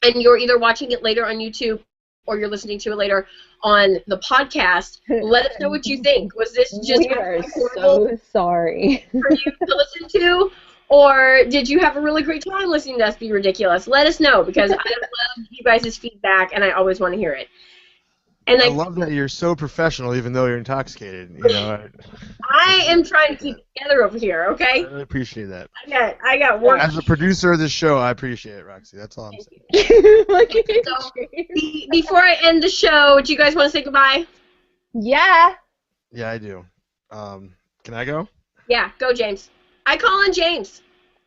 Speaker 4: and you're either watching it later on YouTube or you're listening to it later on the podcast, let us know what you think. Was this just
Speaker 5: We are
Speaker 4: horrible
Speaker 5: so sorry.
Speaker 4: for you to listen to? Or did you have a really great time listening to us be ridiculous? Let us know, because I love you guys' feedback, and I always want to hear it. And
Speaker 1: I love that you're so professional, even though you're intoxicated.
Speaker 4: I am trying to keep it together over here,
Speaker 1: I
Speaker 4: okay?
Speaker 1: really appreciate that.
Speaker 4: I got work.
Speaker 1: As a producer of this show, I appreciate it, Roxy. That's all I'm saying.
Speaker 4: So, before I end the show, do you guys want to say goodbye?
Speaker 5: Yeah.
Speaker 1: Yeah, I do. Can I go?
Speaker 4: Yeah, go, James. I call on James.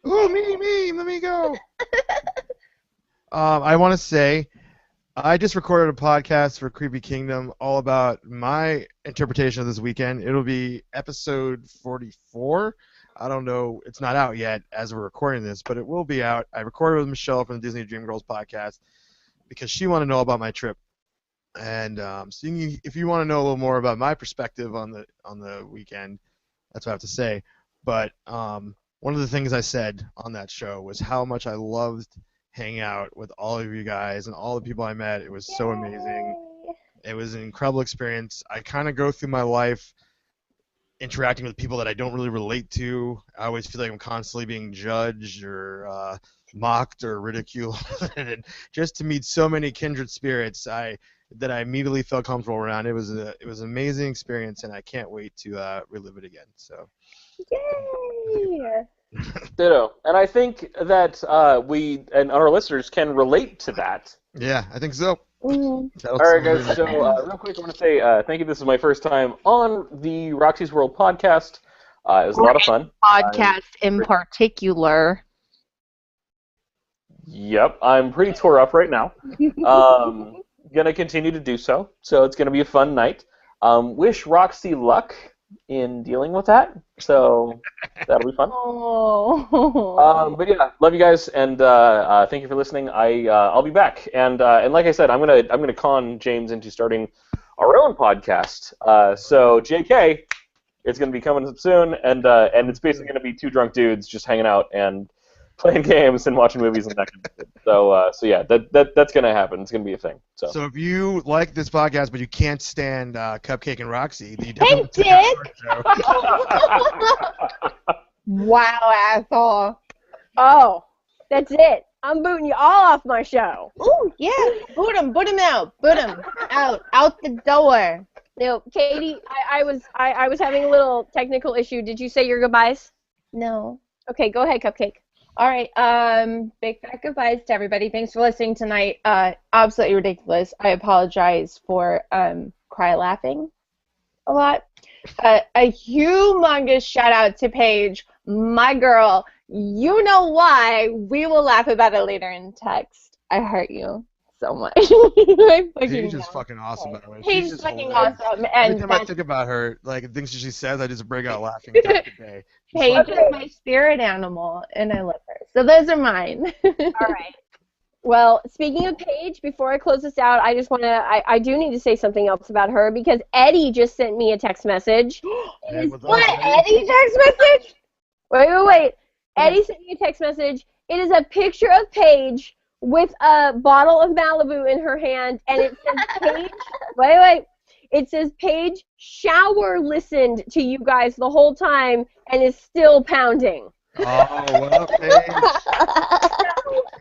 Speaker 1: Oh, me, let me go. I want to say, I just recorded a podcast for Creepy Kingdom all about my interpretation of this weekend. It'll be episode 44. I don't know. It's not out yet as we're recording this, but it will be out. I recorded with Michelle from the Disney Dream Girls podcast because she wanted to know about my trip. And if you want to know a little more about my perspective on the weekend, that's what I have to say. But one of the things I said on that show was how much I loved hanging out with all of you guys and all the people I met. It was so amazing. It was an incredible experience. I kind of go through my life interacting with people that I don't really relate to. I always feel like I'm constantly being judged or mocked or ridiculed. And just to meet so many kindred spirits that I immediately felt comfortable around. It was an amazing experience, and I can't wait to relive it again. So.
Speaker 5: Yay!
Speaker 3: Ditto. And I think that we and our listeners can relate to that
Speaker 1: Yeah, I think so.
Speaker 5: Mhm.
Speaker 3: All right, guys. So, real quick, I want to say thank you. This is my first time on the Roxy's World podcast. It was a lot of fun.
Speaker 5: Podcast in particular.
Speaker 3: Yep, I'm pretty tore up right now. Gonna continue to do so. So it's gonna be a fun night. Wish Roxy luck in dealing with that. So that'll be fun.
Speaker 5: Oh.
Speaker 3: But yeah, love you guys, and thank you for listening. I'll be back, and like I said, I'm gonna con James into starting our own podcast. So JK, it's gonna be coming soon, and it's basically gonna be two drunk dudes just hanging out and playing games and watching movies and that kind of thing. So yeah, that's gonna happen. It's gonna be a thing.
Speaker 1: So if you like this podcast but you can't stand Cupcake and Roxy, then you
Speaker 5: Hey,
Speaker 1: definitely check out our show.
Speaker 5: Wow, asshole.
Speaker 4: Oh, that's it. I'm booting you all off my show.
Speaker 5: Ooh, yeah. Boot him out. Boot him out the door.
Speaker 4: No, Katie, I was having a little technical issue. Did you say your goodbyes?
Speaker 5: No.
Speaker 4: Okay, go ahead, Cupcake.
Speaker 5: All right. Big fat goodbyes to everybody. Thanks for listening tonight. Absolutely ridiculous. I apologize for cry laughing a lot. A humongous shout out to Paige, my girl. You know why. We will laugh about it later in text. I hurt you so much.
Speaker 1: Paige is fucking awesome, by the way.
Speaker 5: Paige
Speaker 1: She's
Speaker 5: is
Speaker 1: just
Speaker 5: fucking
Speaker 1: hilarious.
Speaker 5: awesome.
Speaker 1: Every
Speaker 5: And
Speaker 1: time I think about her, like things that she says, I just break out laughing. Throughout the day. She's
Speaker 5: Paige
Speaker 1: fucking-
Speaker 5: is my spirit animal, and I love her. So those are mine.
Speaker 4: All right. Well, speaking of Paige, before I close this out, I just want to, I do need to say something else about her because Eddie just sent me a text message.
Speaker 1: Hey, what's up,
Speaker 5: What,
Speaker 1: Eddie?
Speaker 5: Eddie text message?
Speaker 4: Wait. Eddie sent me a text message. It is a picture of Paige with a bottle of Malibu in her hand, and it says Paige, wait. It says Paige shower listened to you guys the whole time and is still pounding.
Speaker 1: Oh, what up, Paige?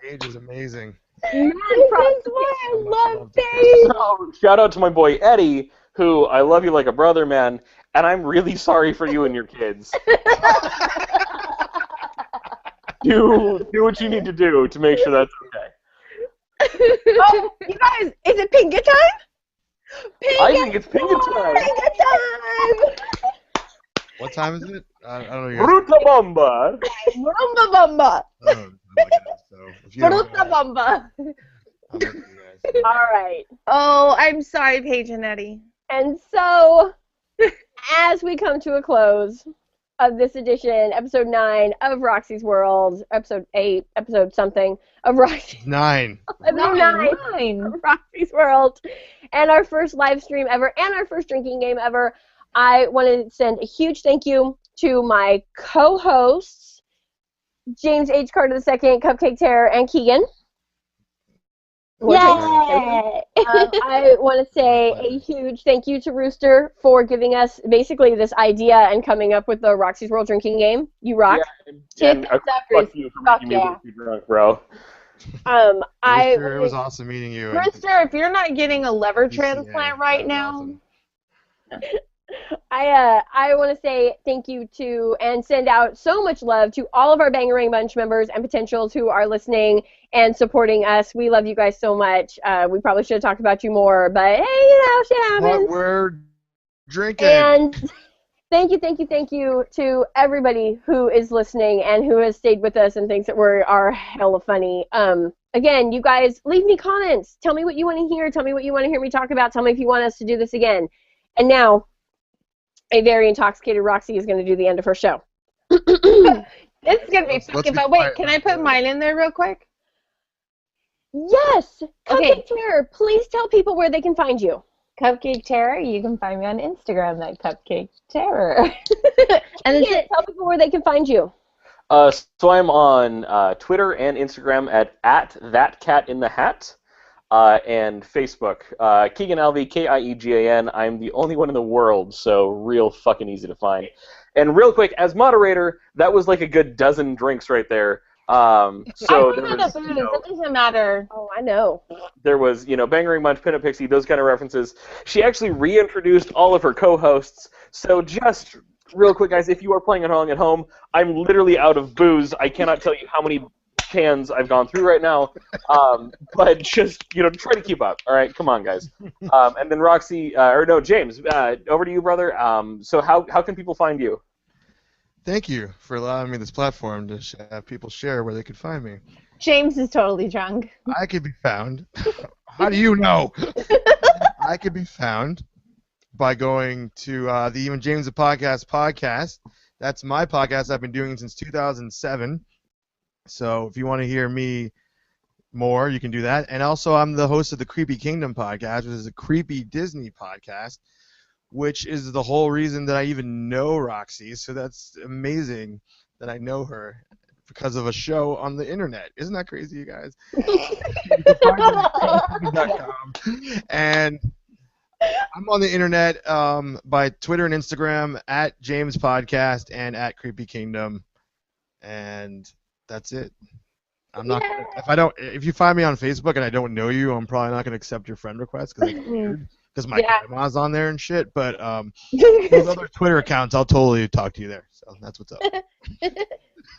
Speaker 1: Paige is amazing.
Speaker 5: This is why I love Paige.
Speaker 3: So, shout out to my boy Eddie, who I love you like a brother, man, and I'm really sorry for you and your kids. do what you need to do to make sure that's okay.
Speaker 4: Oh, you guys, is it Pinga time?
Speaker 3: I think it's Pinga time.
Speaker 4: Pinga time!
Speaker 1: What time is it? I don't know. You guys.
Speaker 3: Ruta Bomba.
Speaker 5: Rumba bumba.
Speaker 1: Oh, I'm looking at it, so if you don't know,
Speaker 5: Fruta bumba.
Speaker 1: I'm looking at you guys.
Speaker 4: All right.
Speaker 5: Oh, I'm sorry, Paige and Eddie.
Speaker 4: And so, as we come to a close of this edition, episode 9 of Roxy's World, episode 8, episode something of Roxy's
Speaker 1: 9.
Speaker 4: episode 9 of Roxy's World, and our first live stream ever, and our first drinking game ever, I want to send a huge thank you to my co-hosts, James H. Carter II, Cupcake Terror, and Keegan.
Speaker 5: Yay!
Speaker 4: I want to say a huge thank you to Rooster for giving us basically this idea and coming up with the Roxy's World drinking game. You rock.
Speaker 3: Yeah, and fuck you for making me look too drunk, bro.
Speaker 1: Rooster, it was awesome meeting you. and-
Speaker 5: Rooster, if you're not getting a liver
Speaker 1: PCA,
Speaker 5: transplant right
Speaker 1: that was
Speaker 5: now,
Speaker 1: awesome.
Speaker 4: I want to say thank you to and send out so much love to all of our Bangarang Bunch members and potentials who are listening and supporting us. We love you guys so much. We probably should have talked about you more, but hey, shit happens.
Speaker 1: What we're drinking.
Speaker 4: And thank you to everybody who is listening and who has stayed with us and thinks that we are hella funny. Again, you guys, leave me comments. Tell me what you want to hear. Tell me what you want to hear me talk about. Tell me if you want us to do this again. And now, a very intoxicated Roxy is going to do the end of her show.
Speaker 5: this is going to be
Speaker 1: Let's
Speaker 5: fucking
Speaker 1: be
Speaker 5: fun. Wait,
Speaker 1: quiet.
Speaker 5: can I put mine in there real quick?
Speaker 4: Yes!
Speaker 5: Okay.
Speaker 4: Cupcake Terror, please tell people where they can find you.
Speaker 5: Cupcake Terror, you can find me on Instagram at Cupcake Terror. And then
Speaker 4: Yeah, tell people where they can find you.
Speaker 3: So I'm on Twitter and Instagram at @thatcatinthehat. And Facebook, Keegan Alvey, Kiegan. I'm the only one in the world, so real fucking easy to find. And real quick, as moderator, that was like a good dozen drinks right there. So
Speaker 5: I
Speaker 3: there
Speaker 5: think
Speaker 3: was,
Speaker 5: the booze, it doesn't matter.
Speaker 4: Oh, I know.
Speaker 3: there was, Bangarang Bunch, Pinup Pixie, those kind of references. She actually reintroduced all of her co-hosts. So just real quick, guys, if you are playing along at home, I'm literally out of booze. I cannot tell you how many cans I've gone through right now. But just, try to keep up. All right, come on, guys. And then Roxy, James, over to you, brother. So how can people find you?
Speaker 1: Thank you for allowing me this platform to have people share where they could find me.
Speaker 5: James is totally drunk.
Speaker 1: I could be found. How do you know? I could be found by going to the Even James the podcast. That's my podcast I've been doing since 2007. So if you want to hear me more, you can do that. And also, I'm the host of the Creepy Kingdom podcast, which is a creepy Disney podcast, which is the whole reason that I even know Roxy. So that's amazing that I know her because of a show on the internet. Isn't that crazy, you guys? And I'm on the internet by Twitter and Instagram at James Podcast and at Creepy Kingdom, and that's it. I'm not gonna, if you find me on Facebook and I don't know you, I'm probably not gonna accept your friend request because my grandma's on there and shit. But those other Twitter accounts, I'll totally talk to you there. So that's what's up.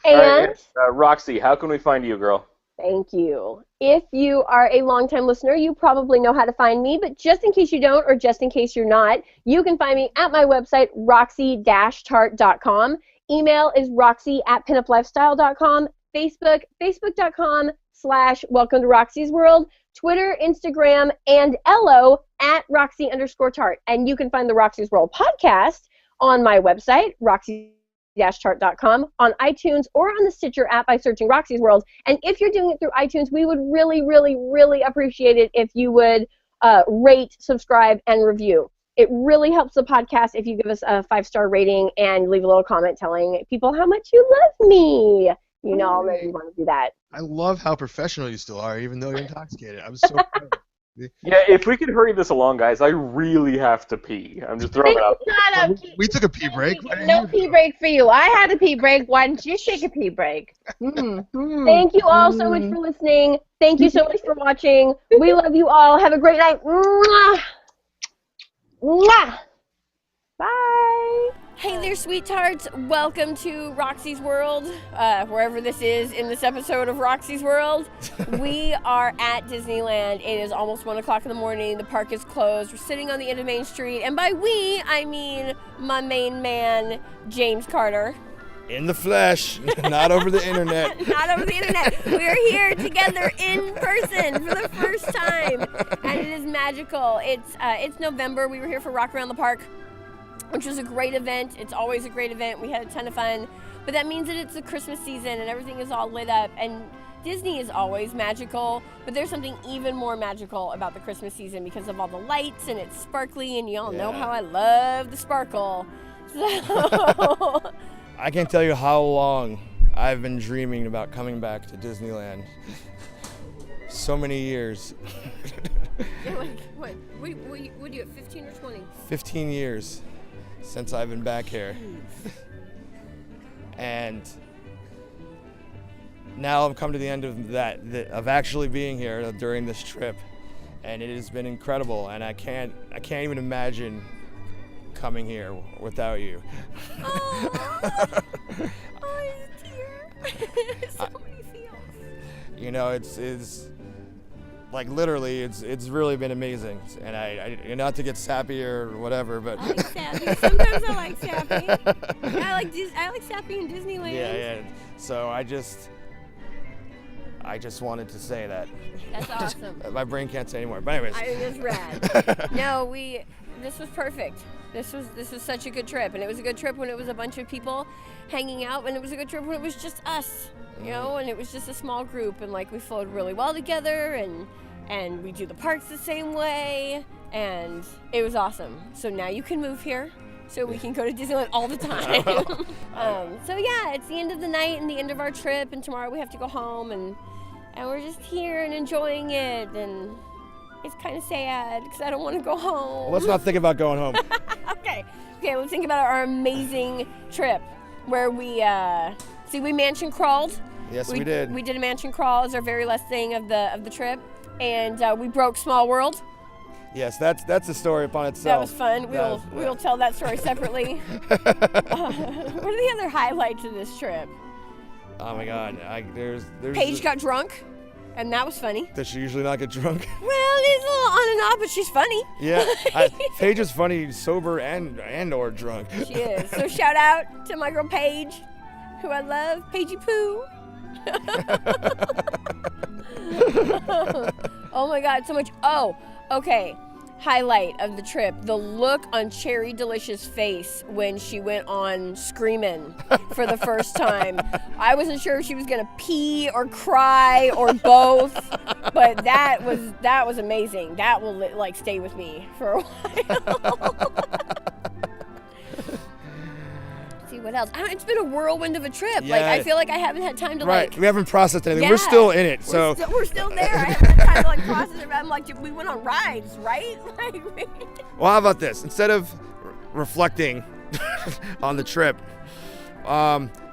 Speaker 4: And
Speaker 3: right, Roxy, how can we find you, girl?
Speaker 4: thank you. If you are a longtime listener, you probably know how to find me, but just in case you don't, or just in case you're not, you can find me at my website, roxy-tart.com. Email is roxy@pinuplifestyle.com. Facebook, facebook.com/welcome to Roxy's World. Twitter, Instagram, and Ello at Roxy_Tart. And you can find the Roxy's World podcast on my website, roxy-tart.com, on iTunes or on the Stitcher app by searching Roxy's World. And if you're doing it through iTunes, we would really, really, really appreciate it if you would rate, subscribe, and review. It really helps the podcast if you give us a 5-star rating and leave a little comment telling people how much you love me. You know that you want to do that.
Speaker 1: I love how professional you still are, even though you're intoxicated. I'm so proud.
Speaker 3: Yeah, if we could hurry this along, guys, I really have to pee. I'm just throwing it out.
Speaker 1: We took a pee break.
Speaker 5: No pee break for you. I had a pee break. Why didn't you take a pee break?
Speaker 4: Thank you all so much for listening. Thank you so much for watching. We love you all. Have a great night. Mwah. Mwah. Bye.
Speaker 7: Hey there, sweethearts. Welcome to Roxy's World, wherever this is in this episode of Roxy's World. We are at Disneyland. It is almost 1 o'clock in the morning. The park is closed. We're sitting on the end of Main Street. And by we, I mean my main man, James Carter.
Speaker 1: In the flesh, not over the internet.
Speaker 7: Not over the internet. We're here together in person for the first time. And it is magical. It's November. We were here for Rock Around the Park, which was a great event. It's always a great event. We had a ton of fun. But that means that it's the Christmas season and everything is all lit up. And Disney is always magical, but there's something even more magical about the Christmas season because of all the lights and it's sparkly, and y'all know how I love the sparkle. So
Speaker 9: I can't tell you how long I've been dreaming about coming back to Disneyland. So many years.
Speaker 7: What do you have, 15 or 20?
Speaker 9: 15 years since I've been back here. And now I've come to the end of of actually being here during this trip, and it has been incredible, and I can't even imagine coming here without you.
Speaker 7: Oh, it's here. So many feels.
Speaker 9: You know, it's like literally, it's really been amazing, and I not to get sappy or whatever, but
Speaker 7: I like sappy. Sometimes I like sappy. I like sappy in Disneyland.
Speaker 9: yeah. So I just wanted to say that.
Speaker 7: That's awesome.
Speaker 9: My brain can't say anymore. But anyways.
Speaker 7: It was rad. No, this was perfect. This was such a good trip, and it was a good trip when it was a bunch of people hanging out, and it was a good trip when it was just us, you know, and it was just a small group, and like we flowed really well together, and we do the parks the same way, and it was awesome. So now you can move here, so we can go to Disneyland all the time. So yeah, it's the end of the night and the end of our trip, and tomorrow we have to go home, and we're just here and enjoying it, and it's kind of sad because I don't want to go home.
Speaker 9: Well, let's not think about going home.
Speaker 7: Okay, let's think about our amazing trip where we mansion crawled.
Speaker 9: Yes, we did.
Speaker 7: We did a mansion crawl as our very last thing of the trip, and we broke Small World.
Speaker 9: Yes, that's a story upon itself.
Speaker 7: That was fun. We'll tell that story separately. What are the other highlights of this trip?
Speaker 9: Oh my God. There's.
Speaker 7: Paige got drunk, and that was funny.
Speaker 9: Does she usually not get drunk?
Speaker 7: Well, it's a little on and off, but she's funny.
Speaker 9: Yeah. Paige is funny, sober and or drunk.
Speaker 7: She is. So shout out to my girl Paige, who I love, Paigey Poo. Oh my God, so much. Oh, okay. Highlight of the trip, the look on Cherry Delicious' face when she went on Screamin' for the first time. I wasn't sure if she was gonna pee or cry or both, but that was amazing. That will like stay with me for a while. See what else? It's been a whirlwind of a trip.
Speaker 9: Yeah.
Speaker 7: Like I feel like I haven't had time to
Speaker 9: Right.
Speaker 7: like.
Speaker 9: We haven't processed anything.
Speaker 7: Yeah.
Speaker 9: We're still in it. So
Speaker 7: We're still there. I haven't had time to like process it. I'm like, we went on rides, right? Like,
Speaker 9: well, how about this? Instead of reflecting on the trip,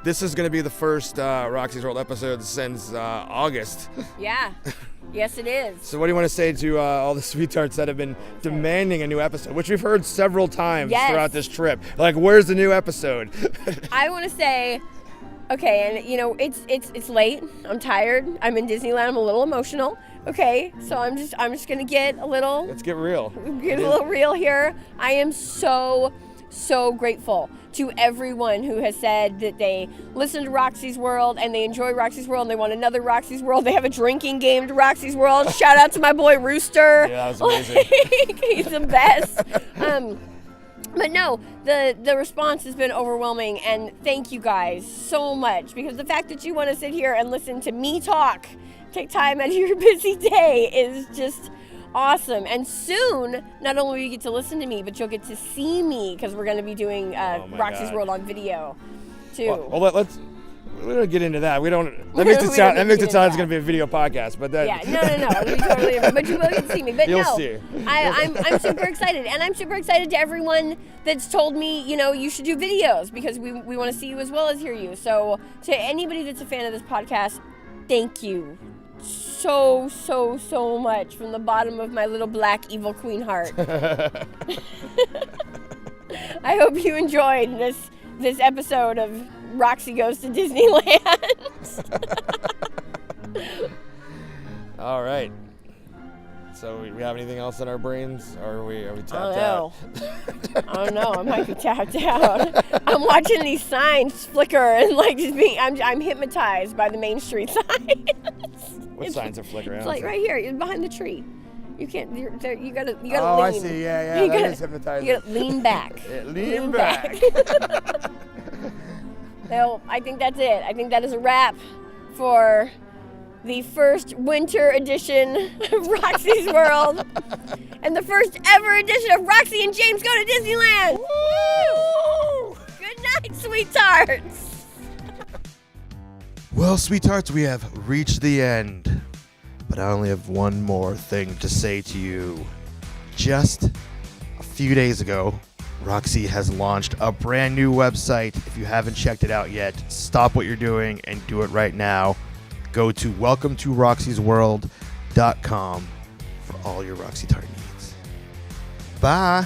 Speaker 9: this is going to be the first Roxy's World episode since August.
Speaker 7: yeah. Yes, it is.
Speaker 9: So what do you want to say to all the sweethearts that have been demanding a new episode, which we've heard several times throughout this trip? Like, where's the new episode?
Speaker 7: I want to say, okay, and you know, it's late. I'm tired. I'm in Disneyland. I'm a little emotional. Okay, so I'm just gonna get a little.
Speaker 9: Let's get real.
Speaker 7: Get a little real here. I am so grateful to everyone who has said that they listen to Roxy's World and they enjoy Roxy's World and they want another Roxy's World. They have a drinking game to Roxy's World. Shout out to my boy Rooster.
Speaker 9: Yeah, that was amazing.
Speaker 7: He's the best. But no, the response has been overwhelming, and thank you guys so much, because the fact that you want to sit here and listen to me talk, take time out of your busy day, is just awesome. And soon, not only will you get to listen to me, but you'll get to see me, because we're going to be doing Roxy's World on video too.
Speaker 9: Well, we don't get into that. We don't. That makes it sound it's going to be a video podcast, but that.
Speaker 7: Yeah, no. It'll be totally different. But you will get to see me. But
Speaker 9: You'll
Speaker 7: no,
Speaker 9: see.
Speaker 7: I'm super excited, and I'm super excited to everyone that's told me, you know, you should do videos, because we want to see you as well as hear you. So to anybody that's a fan of this podcast, thank you so much from the bottom of my little black evil queen heart. I hope you enjoyed this episode of Roxy Goes to Disneyland.
Speaker 9: All right. So we have anything else in our brains, or are we tapped
Speaker 7: out? I don't know. I might be tapped out. I'm watching these signs flicker and like just being. I'm hypnotized by the Main Street signs.
Speaker 9: What signs are flickering?
Speaker 7: It's like right here, it's behind the tree. You can't. You gotta lean.
Speaker 9: Oh, I see. Yeah. That is hypnotizing.
Speaker 7: You gotta lean back.
Speaker 9: Lean back.
Speaker 7: So I think that's it. I think that is a wrap for the first winter edition of Roxy's World and the first ever edition of Roxy and James Go to Disneyland. Woo! Good night, sweethearts.
Speaker 1: Well, sweethearts, we have reached the end, but I only have one more thing to say to you. Just a few days ago, Roxy has launched a brand new website. If you haven't checked it out yet, stop what you're doing and do it right now. Go to welcometoroxysworld.com for all your Roxy Tart needs. Bye.